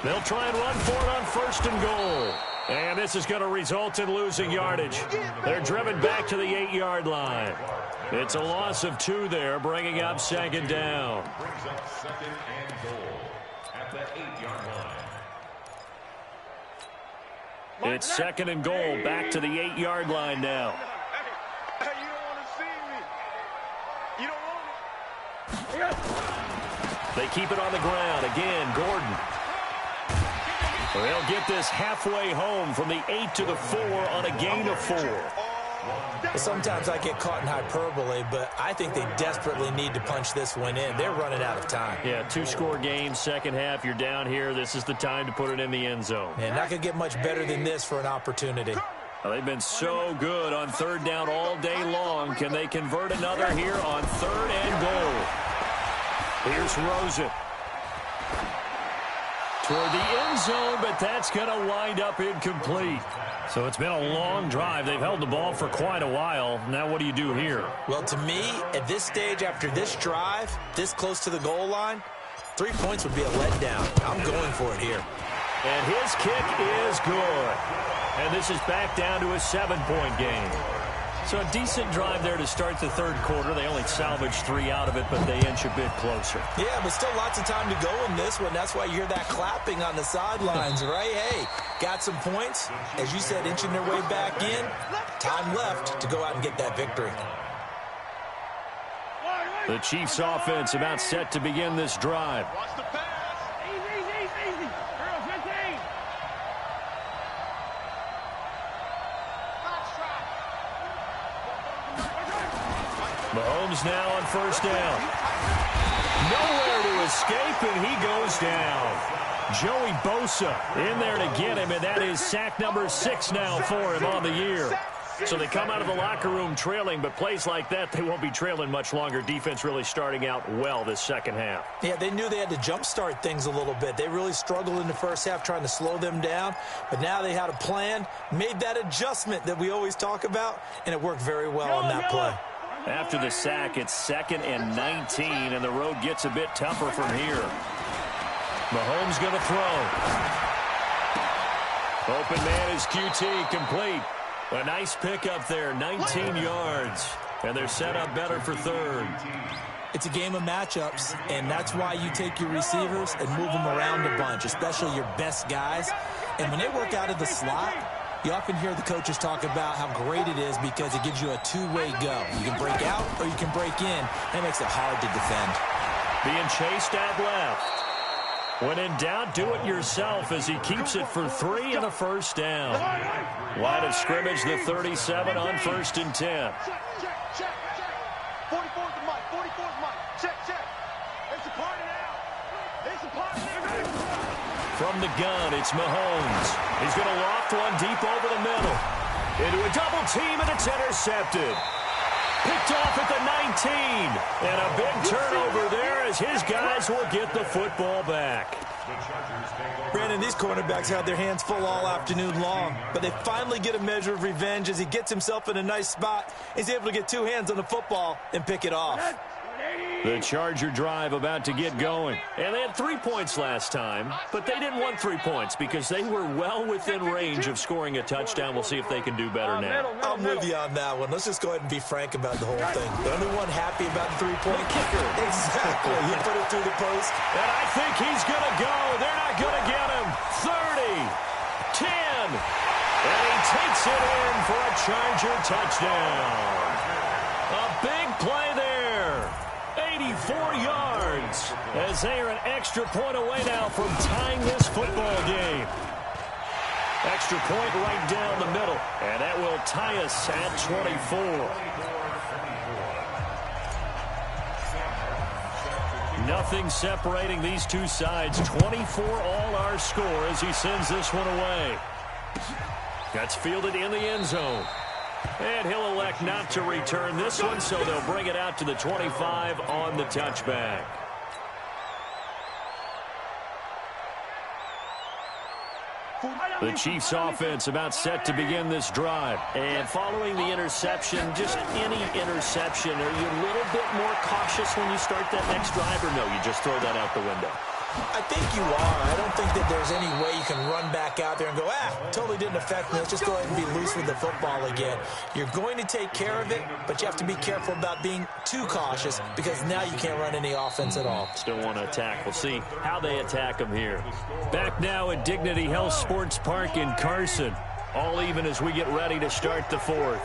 They'll try and run for it on 1st and goal. And this is going to result in losing yardage. They're driven back to the 8-yard line. It's a loss of 2 there, bringing up 2nd down. Brings up 2nd and goal at the 8-yard line. It's 2nd and goal, back to the 8-yard line now. Hey, you don't want to see me. You don't want me. They keep it on the ground. Again, Gordon. They'll get this halfway home from the 8 to the 4 on a gain of 4. Well, sometimes I get caught in hyperbole, but I think they desperately need to punch this one in. They're running out of time. Yeah, 2-score game, second half. You're down here. This is the time to put it in the end zone. And not going to get much better than this for an opportunity. Well, they've been so good on 3rd down all day long. Can they convert another here on 3rd and goal? Here's Rosen. Toward the end zone, but that's going to wind up incomplete. So it's been a long drive. They've held the ball for quite a while. Now what do you do here? Well, to me, at this stage, after this drive, this close to the goal line, 3 points would be a letdown. I'm going for it here. And his kick is good. And this is back down to a 7-point game. So a decent drive there to start the 3rd quarter. They only salvaged 3 out of it, but they inch a bit closer. Yeah, but still lots of time to go in this one. That's why you hear that clapping on the sidelines, right? Hey, got some points. As you said, inching their way back in. Time left to go out and get that victory. The Chiefs offense about set to begin this drive. Watch the pass. Easy. Girls, 15. Mahomes now on 1st down. Nowhere to escape, and he goes down. Joey Bosa in there to get him, and that is sack number 6 now for him on the year. So they come out of the locker room trailing, but plays like that, they won't be trailing much longer. Defense really starting out well this second half. Yeah, they knew they had to jumpstart things a little bit. They really struggled in the first half trying to slow them down, but now they had a plan, made that adjustment that we always talk about, and it worked very well on that play. After the sack, it's 2nd and 19, and the road gets a bit tougher from here. Mahomes going to throw. Open man is QT, complete. A nice pickup there, 19 yards. And they're set up better for 3rd. It's a game of matchups, and that's why you take your receivers and move them around a bunch, especially your best guys. And when they work out of the slot, You often hear the coaches talk about how great it is because it gives you a two-way go. You can break out or you can break in. That makes it hard to defend. Being chased out left. When in doubt, do it yourself as he keeps it for 3 and a first down. Line of scrimmage, the 37 on 1st and 10. Check. 44's the mic. 44's mic. Check. It's a party now. It's a party now. From the gun, it's Mahomes. He's going to loft one deep over the middle. Into a double team, and it's intercepted. Picked off at the 19. And a big turnover there as his guys will get the football back. Brandon, these cornerbacks had their hands full all afternoon long, but they finally get a measure of revenge as he gets himself in a nice spot. He's able to get 2 hands on the football and pick it off. The Charger drive about to get going. And they had 3 points last time, but they didn't want 3 points because they were well within range of scoring a touchdown. We'll see if they can do better now. I'm with you on that one. Let's just go ahead and be frank about the whole thing. The only one happy about the 3-point kicker. Exactly. He put it through the post. And I think he's going to go. They're not going to get him. 30, 10. And he takes it in for a Charger touchdown. A big play there. 84 yards as they are an extra point away now from tying this football game. Extra point right down the middle, and that will tie us at 24. Nothing separating these two sides. 24 all our score as he sends this one away. That's fielded in the end zone. And he'll elect not to return this one, so they'll bring it out to the 25 on the touchback. The Chiefs offense about set to begin this drive. And following the interception, just any interception, are you a little bit more cautious when you start that next drive, or no, you just throw that out the window? I think you are. I don't think that there's any way you can run back out there and go, totally didn't affect me. Let's just go ahead and be loose with the football again. You're going to take care of it, but you have to be careful about being too cautious because now you can't run any offense at all. Still want to attack. We'll see how they attack them here. Back now at Dignity Health Sports Park in Carson. All even as we get ready to start the 4th.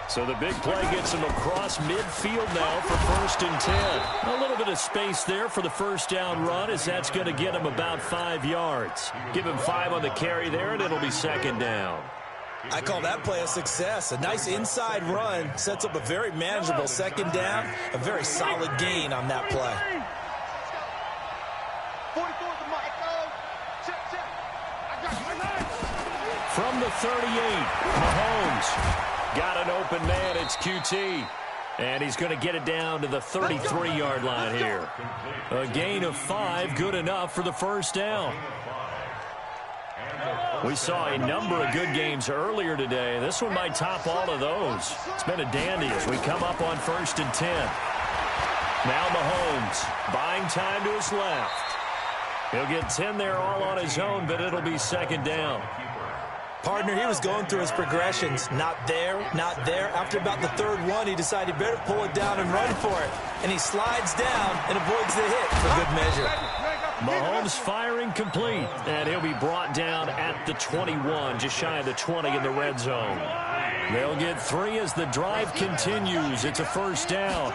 So the big play gets him across midfield now for 1st and 10. A little bit of space there for the first down run as that's going to get him about 5 yards. Give him 5 on the carry there, and it'll be 2nd down. I call that play a success. A nice inside run sets up a very manageable 2nd down. A very solid gain on that play. 44's the mic. Check. I got you. From the 38, Mahomes. Got an open man, it's QT. And he's going to get it down to the 33-yard line here. A gain of 5, good enough for the first down. We saw a number of good games earlier today. This one might top all of those. It's been a dandy as we come up on 1st and 10. Now Mahomes, buying time to his left. He'll get 10 there all on his own, but it'll be 2nd down. Partner, he was going through his progressions. Not there, not there. After about the 3rd one, he decided better pull it down and run for it. And he slides down and avoids the hit for good measure. Mahomes firing complete. And he'll be brought down at the 21, just shy of the 20 in the red zone. They'll get 3 as the drive continues. It's a 1st down.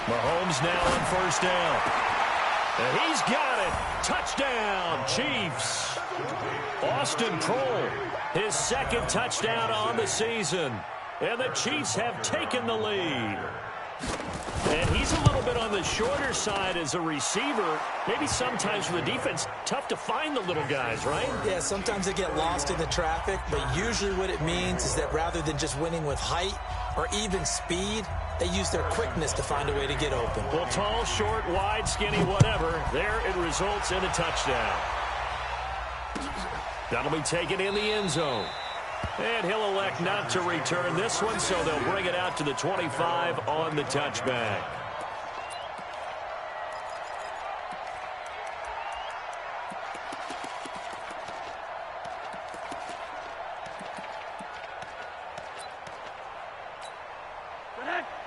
Mahomes now on 1st down. And he's got it. Touchdown, Chiefs. Austin Proehl, his 2nd touchdown on the season. And the Chiefs have taken the lead. And he's a little bit on the shorter side as a receiver. Maybe sometimes for the defense, tough to find the little guys, right? Yeah, sometimes they get lost in the traffic, but usually what it means is that rather than just winning with height or even speed, they use their quickness to find a way to get open. Well, tall, short, wide, skinny, whatever, there it results in a touchdown. That'll be taken in the end zone. And he'll elect not to return this one, so they'll bring it out to the 25 on the touchback.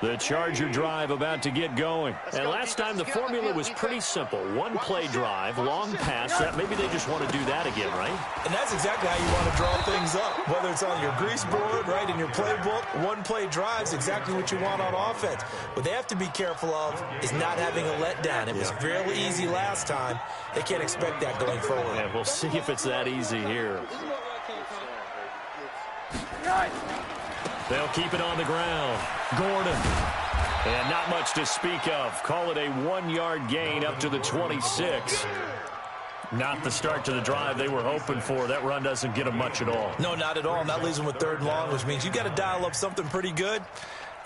The Charger drive about to get going. And last time the formula was pretty simple. One play drive, long pass. Maybe they just want to do that again, right? And that's exactly how you want to draw things up. Whether it's on your grease board, right, in your playbook, one play drive is exactly what you want on offense. What they have to be careful of is not having a letdown. It was real easy last time. They can't expect that going forward. And we'll see if it's that easy here. They'll keep it on the ground. Gordon. And not much to speak of. Call it a 1-yard gain up to the 26. Not the start to the drive they were hoping for. That run doesn't get them much at all. No, not at all. And that leaves them with 3rd and long, which means you've got to dial up something pretty good.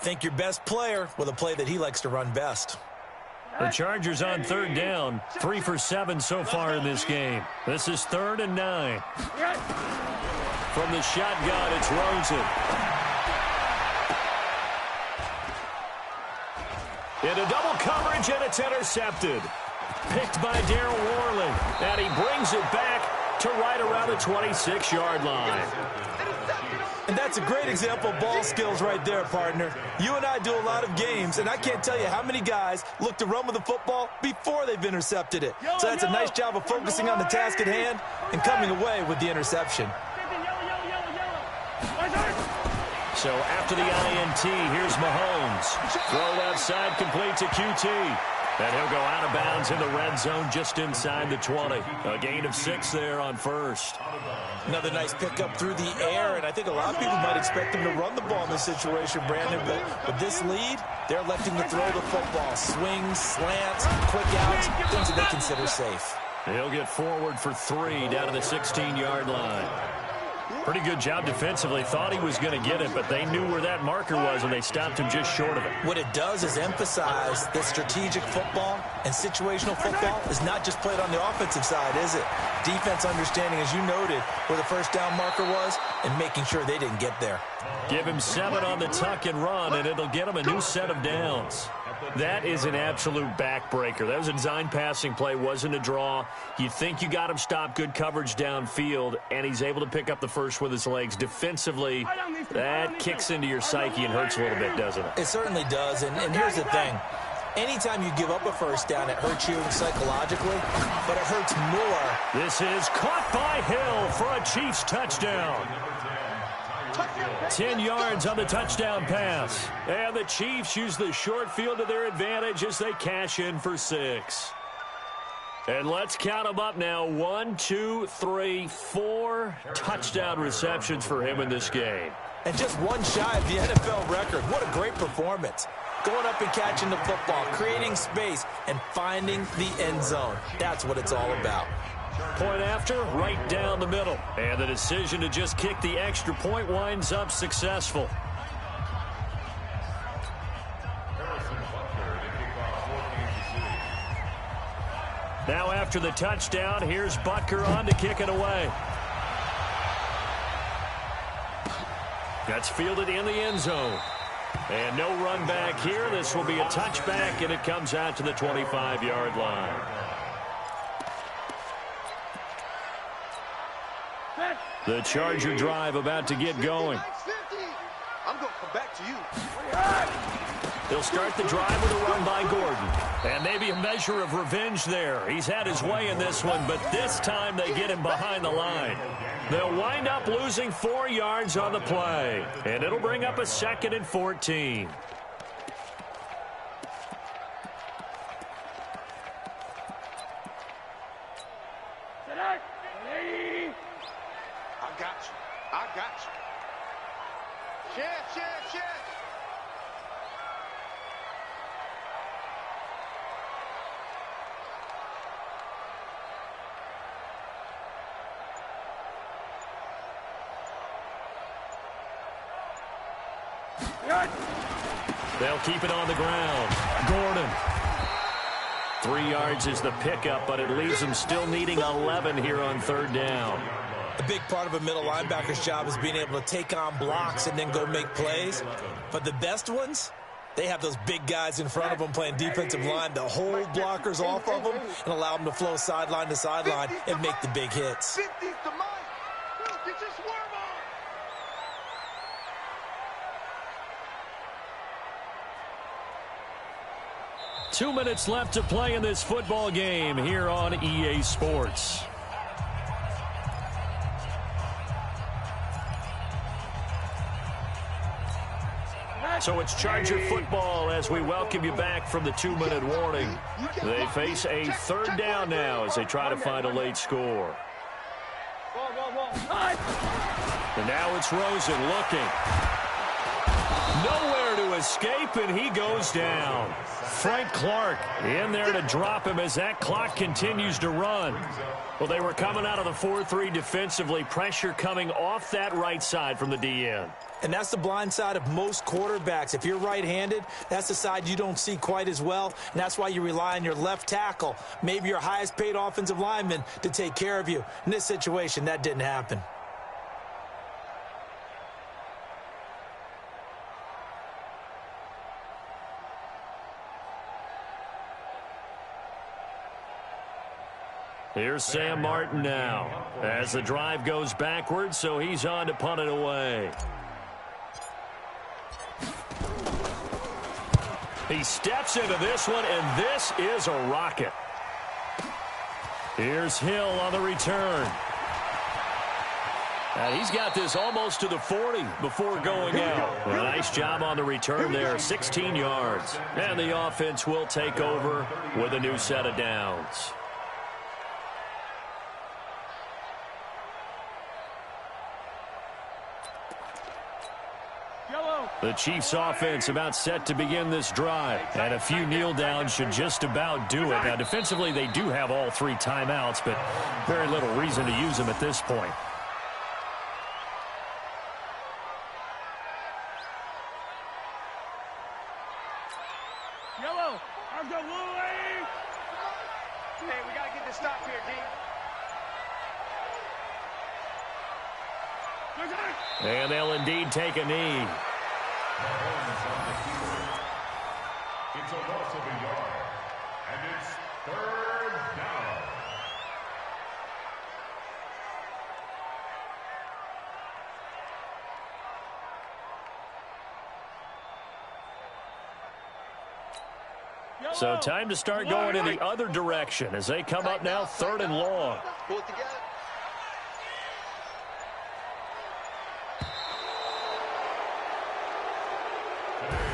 Think your best player with a play that he likes to run best. The Chargers on 3rd down. 3 for 7 so far in this game. This is 3rd and 9. From the shotgun, it's Rosen. Into double coverage, and it's intercepted. Picked by Daryl Worley. And he brings it back to right around the 26-yard line. And that's a great example of ball skills right there, partner. You and I do a lot of games, and I can't tell you how many guys look to run with the football before they've intercepted it. So that's a nice job of focusing on the task at hand and coming away with the interception. So after the INT, here's Mahomes. Throw left side, complete to QT. And he'll go out of bounds in the red zone just inside the 20. A gain of 6 there on 1st. Another nice pickup through the air, and I think a lot of people might expect him to run the ball in this situation, Brandon. But with this lead, they're electing to throw the football. Swings, slants, quick outs, things that they consider safe. He'll get forward for 3 down to the 16-yard line. Pretty good job defensively. Thought he was going to get it, but they knew where that marker was, and they stopped him just short of it. What it does is emphasize that strategic football and situational football is not just played on the offensive side, is it? Defense understanding, as you noted, where the 1st down marker was and making sure they didn't get there. Give him 7 on the tuck and run, and it'll get him a new set of downs. That is an absolute backbreaker. That was a design passing play, wasn't a draw. You think you got him stopped, good coverage downfield, and he's able to pick up the first with his legs. Defensively, that kicks into your psyche and hurts a little bit, doesn't it? It certainly does, and here's the thing. Anytime you give up a 1st down, it hurts you psychologically, but it hurts more. This is caught by Hill for a Chiefs touchdown. 10 yards on the touchdown pass. And the Chiefs use the short field to their advantage as they cash in for 6. And let's count them up now. 1, 2, 3, 4 touchdown receptions for him in this game. And just one shy of the NFL record. What a great performance. Going up and catching the football, creating space, and finding the end zone. That's what it's all about. Point after, right down the middle. And the decision to just kick the extra point winds up successful. Now after the touchdown, here's Butker on to kick it away. That's fielded in the end zone. And no run back here. This will be a touchback, and it comes out to the 25-yard line. The Charger drive about to get going. I'm going to come back to you. They'll start the drive with a run by Gordon. And maybe a measure of revenge there. He's had his way in this one, but this time they get him behind the line. They'll wind up losing 4 yards on the play. And it'll bring up a 2nd and 14. I got you. Chef. They'll keep it on the ground. Gordon. 3 yards is the pickup, but it leaves them still needing 11 here on 3rd down. A big part of a middle linebacker's job is being able to take on blocks and then go make plays. But the best ones, they have those big guys in front of them playing defensive line to hold blockers off of them and allow them to flow sideline to sideline and make the big hits. 50's to Mike. Get your swerve 2 minutes left to play in this football game here on EA Sports. So it's Charger football as we welcome you back from the 2-minute warning. They face a third down now as they try to find a late score. And now it's Rosen looking. Nowhere to escape, and he goes down. Frank Clark in there to drop him as that clock continues to run. Well, they were coming out of the 4-3 defensively. Pressure coming off that right side from the DN. And that's the blind side of most quarterbacks. If you're right-handed, that's the side you don't see quite as well. And that's why you rely on your left tackle, maybe your highest-paid offensive lineman, to take care of you. In this situation, that didn't happen. Here's Sam Martin now as the drive goes backwards, so he's on to punt it away. He steps into this one, and this is a rocket. Here's Hill on the return. And he's got this almost to the 40 before going out. A nice job on the return there, 16 yards. And the offense will take over with a new set of downs. The Chiefs offense about set to begin this drive. And a few kneel downs should just about do it. Now, defensively, they do have all 3 timeouts, but very little reason to use them at this point. Yellow, I've got Louie. Hey, we got to get this stop here, D. And they'll indeed take a knee. It's a loss of a yard, and it's 3rd down. So time to start going in the other direction as they come up now 3rd and long.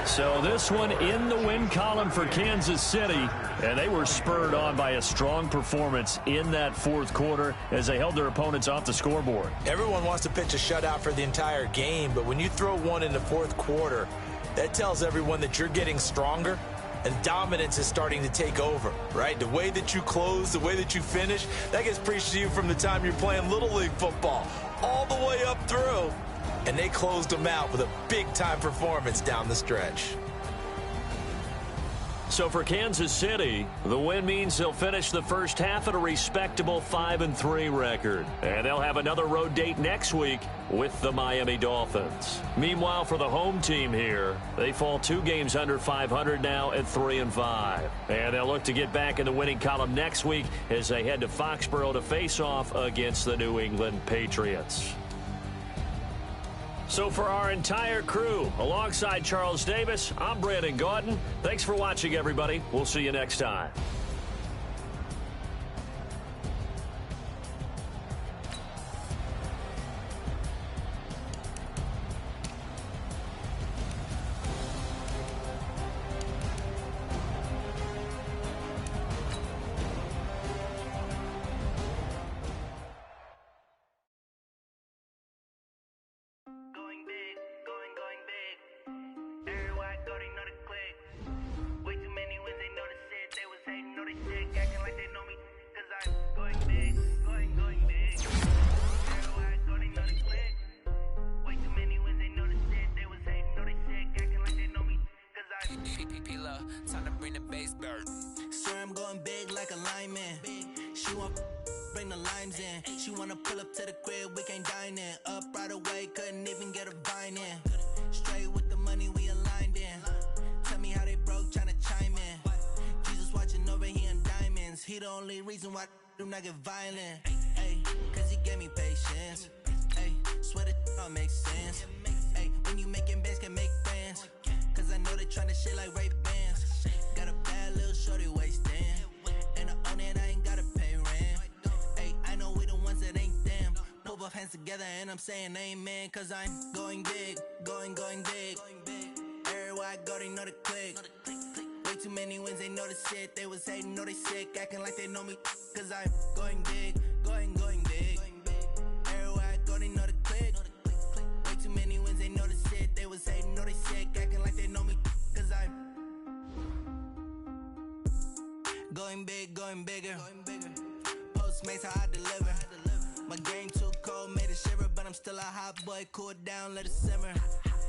So this one in the win column for Kansas City, and they were spurred on by a strong performance in that 4th quarter as they held their opponents off the scoreboard. Everyone wants to pitch a shutout for the entire game, but when you throw one in the 4th quarter, that tells everyone that you're getting stronger and dominance is starting to take over, right? The way that you close, the way that you finish, that gets preached to you from the time you're playing Little League football all the way up through. And they closed them out with a big-time performance down the stretch. So for Kansas City, the win means they'll finish the first half at a respectable 5-3 record. And they'll have another road date next week with the Miami Dolphins. Meanwhile, for the home team here, they fall 2 games under 500 now at 3-5. And they'll look to get back in the winning column next week as they head to Foxborough to face off against the New England Patriots. So for our entire crew, alongside Charles Davis, I'm Brandon Gaudin. Thanks for watching, everybody. We'll see you next time. Time to bring the bass bird. Swear I'm going big like a lineman. She want bring the limes in. She wanna pull up to the crib, we can't dine in. Up right away, couldn't even get a vine in. Straight with the money we aligned in. Tell me how they broke, tryna chime in. Jesus watching over here in diamonds. He the only reason why do not get violent. Ay, cause he gave me patience. Ay, swear that all makes sense. Ay, when you making bands can make friends. Cause I know they tryna shit like Ray Bans. Got a bad little together and I'm saying amen, cause I'm going big, going big. Everywhere I go, they know the click. Way too many wins, they know the shit. They was hating, know they sick, acting like they know me, cause I'm going big, going big. Everywhere I go, they know the click. Way too many wins, they know the shit. They was hating, know they sick, acting like they know me, cause I'm going big, going bigger. Postmates, how I deliver. My game too cold, made it shiver, but I'm still a hot boy. Cool it down, let it simmer.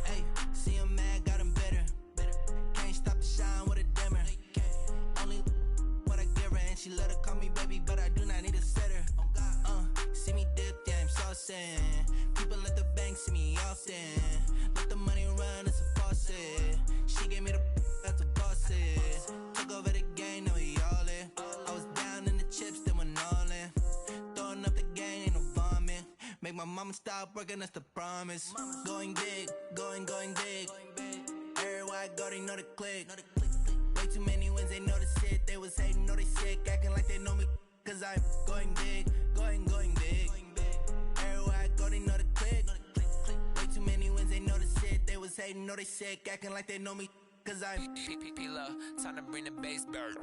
Hey, see him mad, got him bitter. Can't stop the shine with a dimmer. Only what I give her, and she let her call me baby, but I do not need a sitter. See me dip, yeah, I'm saucing. People at the bank see me often. Let the money run, it's a faucet. She gave me the that's a faucet. Took over the game, now we all in. I was down in the chips, then went all in. Throwing up the game, ain't no vomit. Make my mama stop working, that's the promise. Going big, going big. Everywhere I go, they know the click. Way too many wins, they know the shit. They was hating, know they sick, acting like they know me, cause I'm going big, going big. Everywhere I go, they know the click. Way too many wins, they know the shit. They was hating, know they sick, acting like they know me, cause I'm P-P-P-Love, time to bring the bass bird.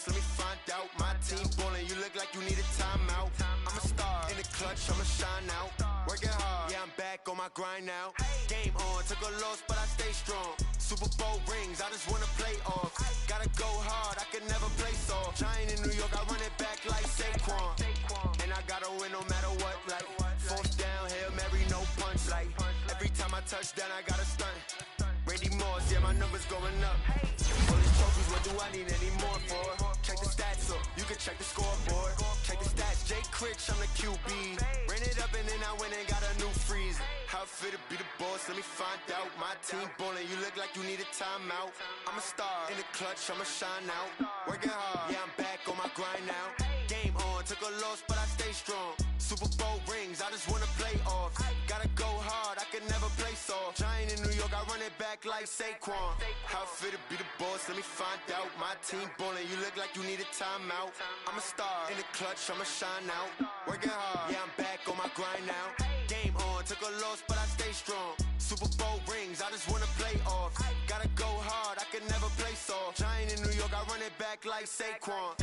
Let me find out. My team ballin', you look like you need a timeout. I'm a star in the clutch, I'ma shine out. Working hard, yeah, I'm back on my grind now. Game on, took a loss, but I stay strong. Super Bowl rings, I just wanna play off. Gotta go hard, I can never play soft. Giant in New York, I run it back like Saquon. And I gotta win no matter what, like fourth down, Hail Mary, no punch. Like every time I touch down, I gotta stunt. Randy Moss, yeah, my numbers going up. All these trophies, what do I need any more for? Check the stats up, you can check the scoreboard. Check the stats, Jay Critch, I'm the QB. Ran it up and then I went and got a new freeze. How it feel to be the boss, let me find out. My team ballin', you look like you need a timeout. I'm a star in the clutch, I'ma shine out. Working hard, yeah, I'm back on my grind now. Game on, took a loss, but I stay strong. Super Bowl rings, I just wanna play off. Gotta go hard, I can never play soft. Giant in New York, I run it back like Saquon. How it feel to be the boss, let me find out. My team ballin', you look like you need a timeout. I'm a star in the clutch, I'ma shine out. Working hard, yeah, I'm back on my grind now. Game on, took a loss, but I stay strong. Super Bowl rings, I just wanna play off. Gotta go hard, I can never play soft. Giant in New York, I run it back like Saquon.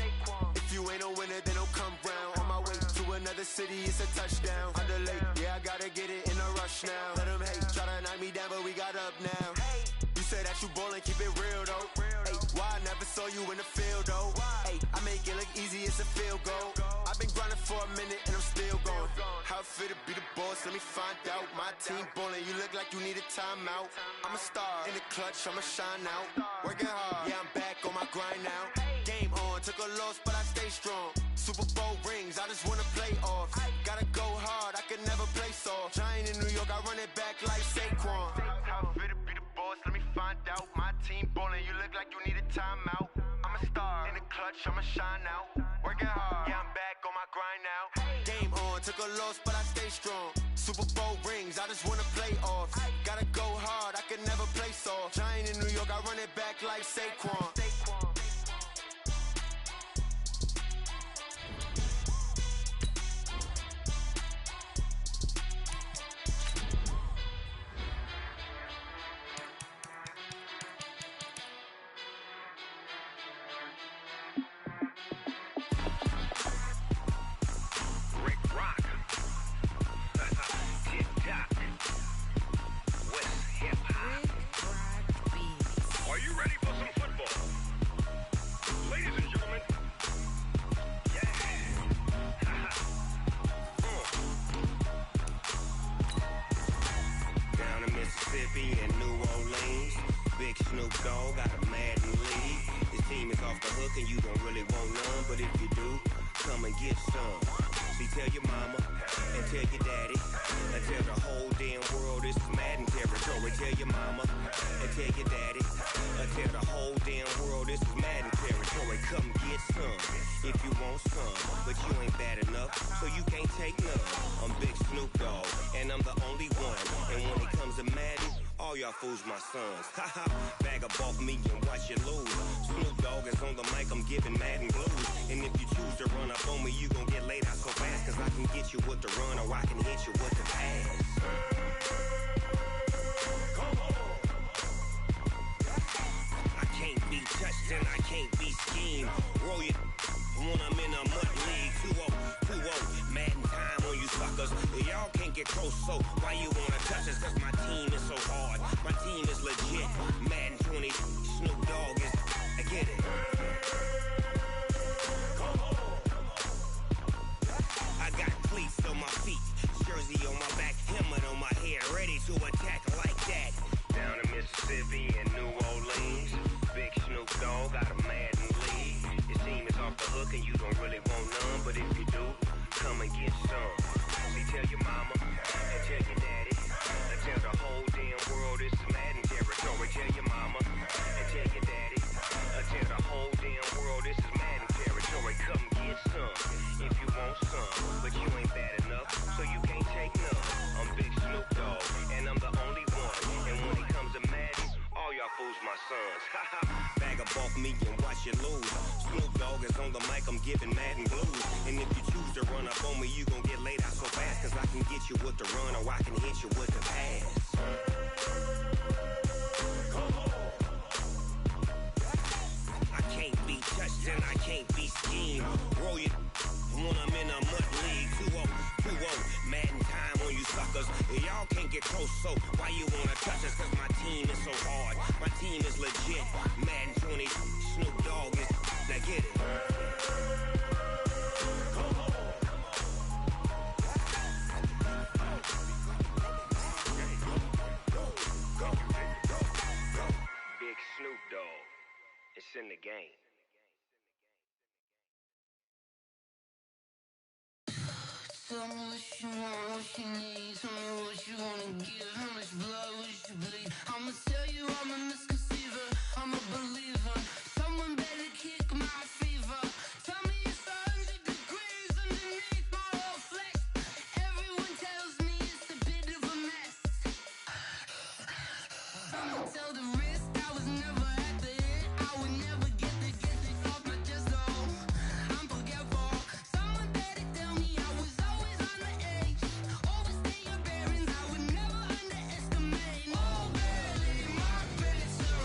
If you ain't a winner, then don't come round. On my way to another city, it's a touchdown. Underlay, yeah, I gotta get it in a rush now. Let them hate, try to knock me down, but we got up now. You say that you ballin', keep it real though. Hey, why I never saw you in the field though? Hey, I make it look easy, it's a field goal. I've been grinding for a minute and I'm still going. How it feel to be the boss, let me find out. My team ballin', you look like you need a timeout. I'm a star in the clutch, I'ma shine out. Working hard, yeah, I'm back on my grind now. Game on, took a loss, but I stay strong. Super Bowl rings, I just wanna play off. Gotta go hard, I can never play soft. Giant in New York, I run it back like Saquon. How it feel to be the boss, let me find out. My team ballin', you look like you need a timeout. I'm a star in the clutch, I'ma shine out. Working hard, yeah, I'm back on my grind now. Game on, took a loss, but I stay strong. Super Bowl rings, I just wanna play off. Gotta go hard, I can never play soft. Giant in New York, I run it back like Saquon. Are you ready for some football? hook and you don't really want none, but if you do, come and get some. See, tell your mama and tell your daddy and tell the whole damn world this is Madden territory. Tell your mama and tell your daddy and tell the whole damn world this is Madden territory. Come get some if you want some, but you ain't bad enough, so you can't take none. I'm Big Snoop Dogg, and I'm the only one. And when it comes to Madden, all y'all fools my sons. Haha, bag up off me and watch you lose. Snoop Dogg is on the mic, I'm giving Madden blues. And if you choose to run up on me, you gon' get laid out so fast, cause I can get you with the run or I can hit you with the pass. I can't be touched and I can't be schemed. Roll you when I'm in a mud league. 2-0, Madden time on you suckers. Y'all can't get close, so why you wanna touch us? Cause my team is so hard, my team is legit. Madden 20, Snoop Dogg is, I get it. I got cleats on my feet, jersey on my back, helmet on my head, ready to attack like that. Down in Mississippi and New Orleans, Big Snoop Dogg got a Madden league. Your team is off the hook and you don't really want none, but if you do, come and get some. See, tell your mama and tell your daddy and tell the whole damn world this is Madden territory. Tell your mama and tell your daddy and tell the whole damn world this is Madden territory. Come get some if you want some, but you ain't bad enough, so you can't take none. I'm Big Snoop Dogg, and I'm the only one. And when it comes to Madden, all y'all fools my sons. Haha, bag up off me and watch you lose. Snoop Dogg is on the mic, I'm giving Madden blues. And if you choose to run up on me, you gon' get laid out so fast, cause I can get you with the run or I can hit you with the pass. I can't be touched and I can't be schemed. Roll you when I'm in a mud league. 2-0, Madden time on you suckers. Y'all can't get close, so why you wanna touch us? Cause my team is so hard, my team is legit. Madden 20, Snoop Dogg is, now get it. Big Snoop Dogg, it's in the game. Tell me what you want, what you need. Tell me what you wanna give. How much blood would you bleed? I'ma tell you I'm a misconceiver. I'm a believer. Someone better kick my fever. Tell me it's 100 degrees underneath my whole flesh. Everyone tells me it's a bit of a mess. I'ma tell the risk I was never at the end. I would never get it off my chest. Oh, I'm forgetful. Someone better tell me I was always on the edge. Overstay your bearings, I would never underestimate. Oh, barely, my credit, sir.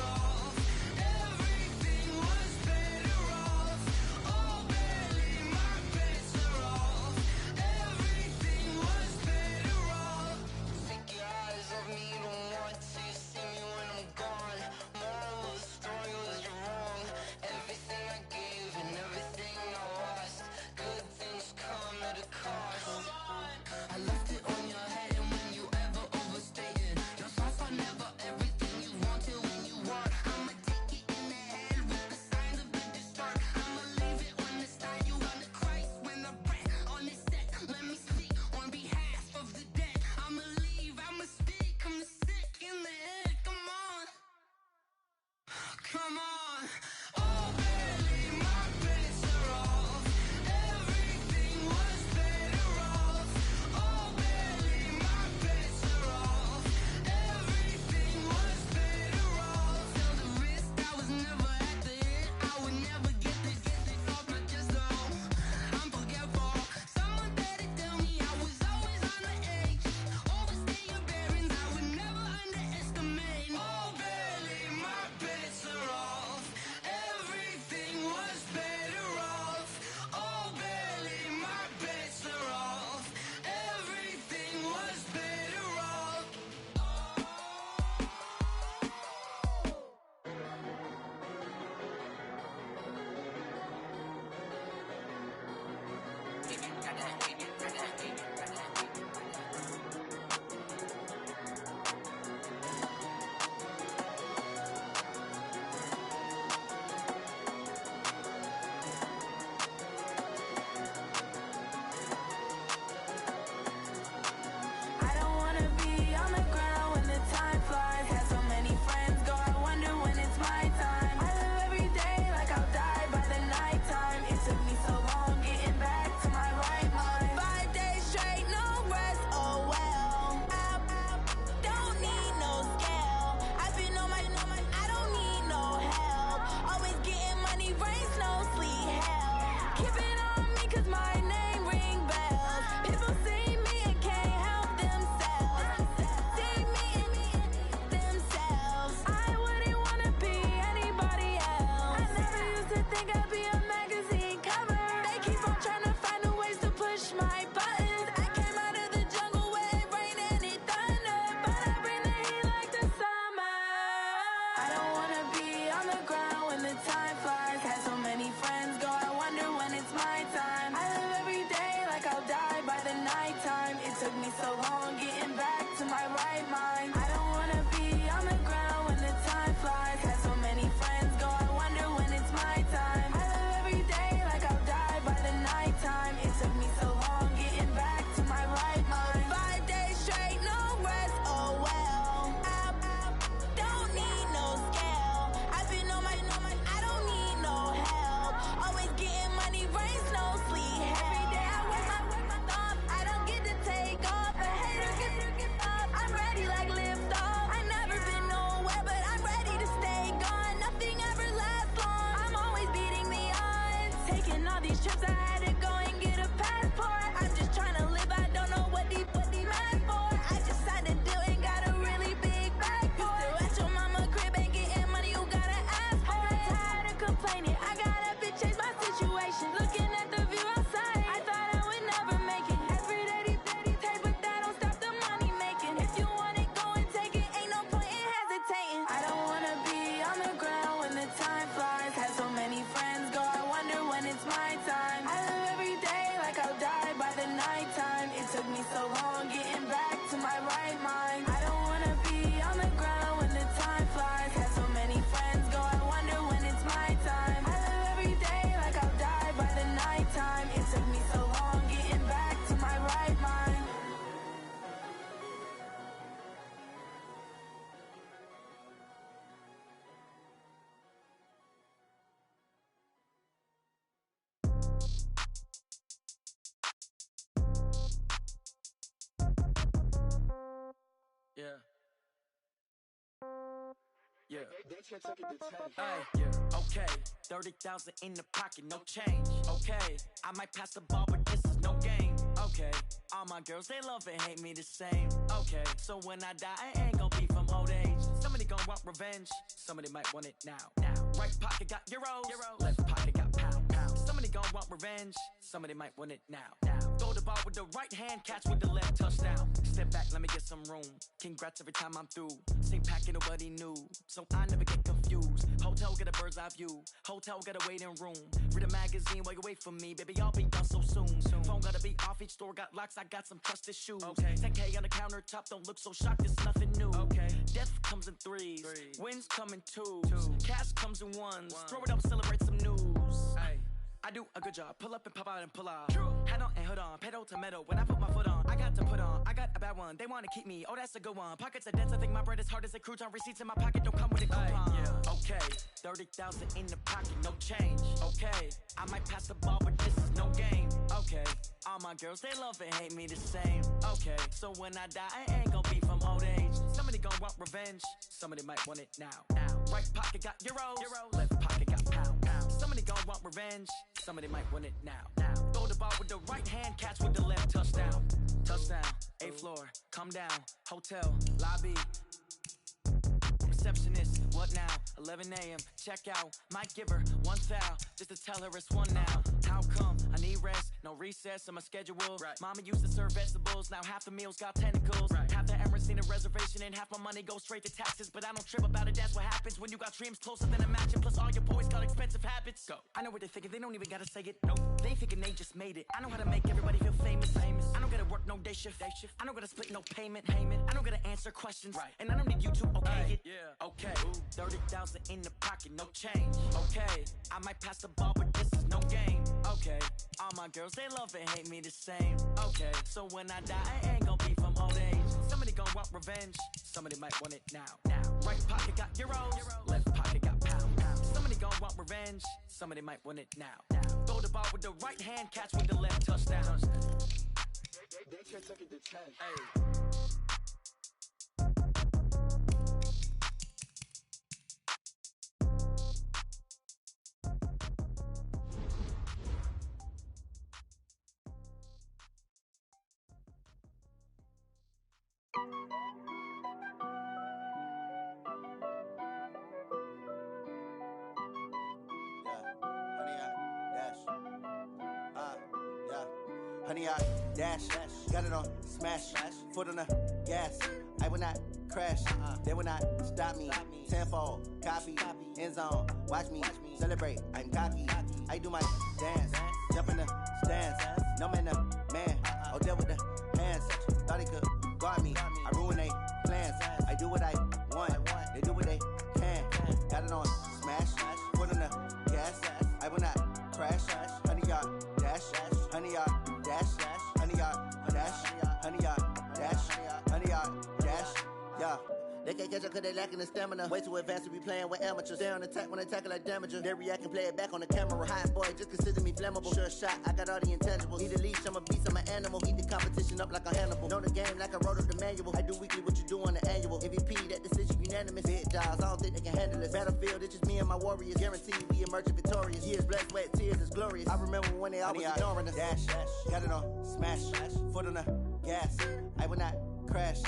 cause my name ring bells. People see me and can't help themselves. See me and themselves. I wouldn't wanna be anybody else. I never used to think I'd be a magazine cover. They keep on trying to find new ways to push my buttons. I came out of the jungle where it rained and it thunder, but I bring the heat like the summer. I don't wanna be on the ground when the time flies. Had so many friends go, I wonder when it's my time. I live every day like I'll die by the nighttime. It took me so long getting back to my right mind. I don't wanna be on the ground when the time flies. Had so many friends go, I wonder when it's my time. I live every day like I'll die by the nighttime. It took me so long getting back to my right mind. 5 days straight, no rest, oh well. I don't need no scale. I've been on my, I don't need no help. Always getting money, rains, no sleep. Every day I work my thumb. I don't get to take off. A hater get up. I'm ready like lift off. I never been nowhere, but I'm ready to stay gone. Nothing ever lasts long. I'm always beating the odds. Taking all these trips, I had to go and get a passport. I'm just trying to live. I don't know what the mad for. I just signed a deal and got a really big bag for it. Still at your mama crib and getting money, you gotta ask for it. I'm tired of complaining. I got up and changed my situation. Looking at the view outside, I thought I would never make it. Every day they take, but that don't stop the money making. If you want it, go and take it. Ain't no point in hesitating. I don't wanna be on the ground when the time flies. Had so many friends go, I wonder when it's my time. I live every day like I'll die by the nighttime. It took me so long getting back to my right mind. I don't wanna be on the ground when the time flies. Had so many friends go, I wonder when it's my time. I live every day like I'll die by the nighttime. It took me so long getting back to my right mind. Yeah. Yeah. Hey, yeah. Okay. 30,000 in the pocket, no change. Okay. I might pass the ball, but this is no game. Okay. All my girls, they love and hate me the same. Okay. So when I die, I ain't gonna be from old age. Somebody gonna want revenge. Somebody might want it now. Right pocket got euros. Left pocket got pound. Somebody gonna want revenge. Somebody might want it now. Throw the ball with the right hand, catch with the left, touchdown. Step back, let me get some room. Congrats every time I'm through. Same packet, nobody knew, so I never get confused. Hotel get a bird's eye view. Hotel get a waiting room. Read a magazine while you wait for me, baby. I'll be done so soon. Phone gotta be off. Each store got locks. I got some trusted shoes. Okay. 10K on the countertop. Don't look so shocked. It's nothing new. Okay. Death comes in threes. Wins come in twos. Cash comes in ones. Throw it up, celebrate some news. Hey. I do a good job. Pull up and pop out and pull out. Head on and hood on. Pedal to metal. When I put my foot on, I got to put on. I got a bad one. They want to keep me. Oh, that's a good one. Pockets are dense. I think my bread is hard as a crouton. Receipts in my pocket don't come with a coupon. Yeah. Okay. 30,000 in the pocket. No change. Okay. I might pass the ball, but this is no game. Okay. All my girls, they love and hate me the same. Okay. So when I die, I ain't gonna be from old age. Somebody gonna want revenge. Somebody might want it now. Right pocket got euros. Left pocket got pound. Somebody gonna want revenge. Somebody might want it now. Throw the ball with the right hand, catch with the left, touchdown. Touchdown, 8th floor, come down, hotel, lobby. Receptionist, what now? 11 a.m., check out. Might give her one foul, just to tell her it's one now. How come? I need rest, no recess in my schedule. Mama used to serve vegetables, now half the meals got tentacles. Half the Emirates need a reservation and half my money goes straight to taxes. But I don't trip about it, that's what happens when you got dreams closer than a match. And plus all your boys got expensive habits. Go. I know what they're thinking, they don't even gotta say it. Nope. They thinking they just made it. I know how to make everybody feel famous. I don't gotta work no day shift. I don't gotta split no payment. I don't gotta answer questions. And I don't need you to okay it. Yeah. Okay. 30,000 in the pocket, no change. Okay. I might pass the ball, but this is no game. Okay. All my girls, they love and hate me the same. Okay. So when I die, I ain't gonna be from old age. Somebody gonna want revenge. Somebody might want it now. Right pocket got euros. Left pocket got pound. Somebody gonna want revenge. Somebody might want it now. Throw the ball with the right hand, catch with the left, touchdown. They just took it to 10. Hey. 100 yard dash. Got it on smash. Foot on the gas. I will not crash. They will not stop me. Tenfold, copy, end zone. Watch me celebrate. I'm cocky. I do my dance. Jump in the stands. No man, the man. Oh, deal with the hands. Thought he could guard me. I ruin they plans. I do what I want. They do what they can. Got it on smash. Foot on the gas. I will not crash. 100 yard dash. 100 yard dash. 100 yard dash. 100 yard dash. 100 yard dash. Yeah. They can't catch up cause they lacking the stamina. Way too advanced to be playing with amateurs. They on attack when they tackle like damager. They react and play it back on the camera. Hot boy, just consider me flammable. Sure shot, I got all the intangibles. Need a leash, I'm a beast, I'm an animal. Heat the competition up like a Hannibal. Know the game like I wrote up the manual. I do weekly what you do on the annual. MVP, that decision unanimous. Big jobs, I don't think they can handle this. Battlefield, it's just me and my warriors. Guaranteed we emerge victorious. Years, blood, sweat, tears, it's glorious. I remember when they always ignoring us. Dash, got it on smash. Foot on the gas. I will not crash.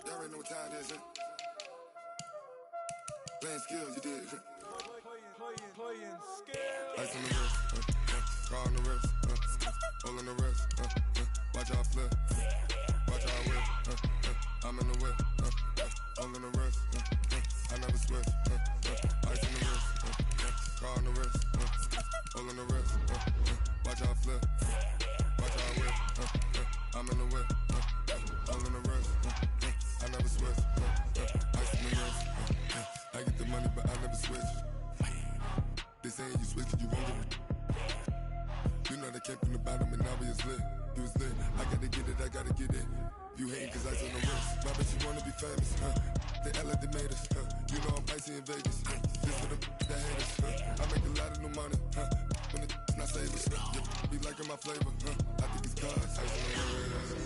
Y'all already know what time it is, playing skills, you did. Playing skills. Ice on the wrist, car on the wrist, hole in the wrist, watch out flip, watch out whip, I'm in the whip, hole in the wrist, I never switch, ice on the wrist, car on the wrist, hole in the wrist, watch out flip, watch out whip, I'm in the whip, hole in the wrist, I never switch, ice on the wrist, I get the money but I never switch. They saying you switch it, you won't get it. You know they came from the bottom and now we is lit. You was lit, I gotta get it, I gotta get it. You hating cause ice on the wrist. My bitch, you wanna be famous, They LA, they made us, You know I'm icy in Vegas, This for the that hate us, I make a lot of new money, When it's not savings, Be liking my flavor, I think it's cause ice on the wrist.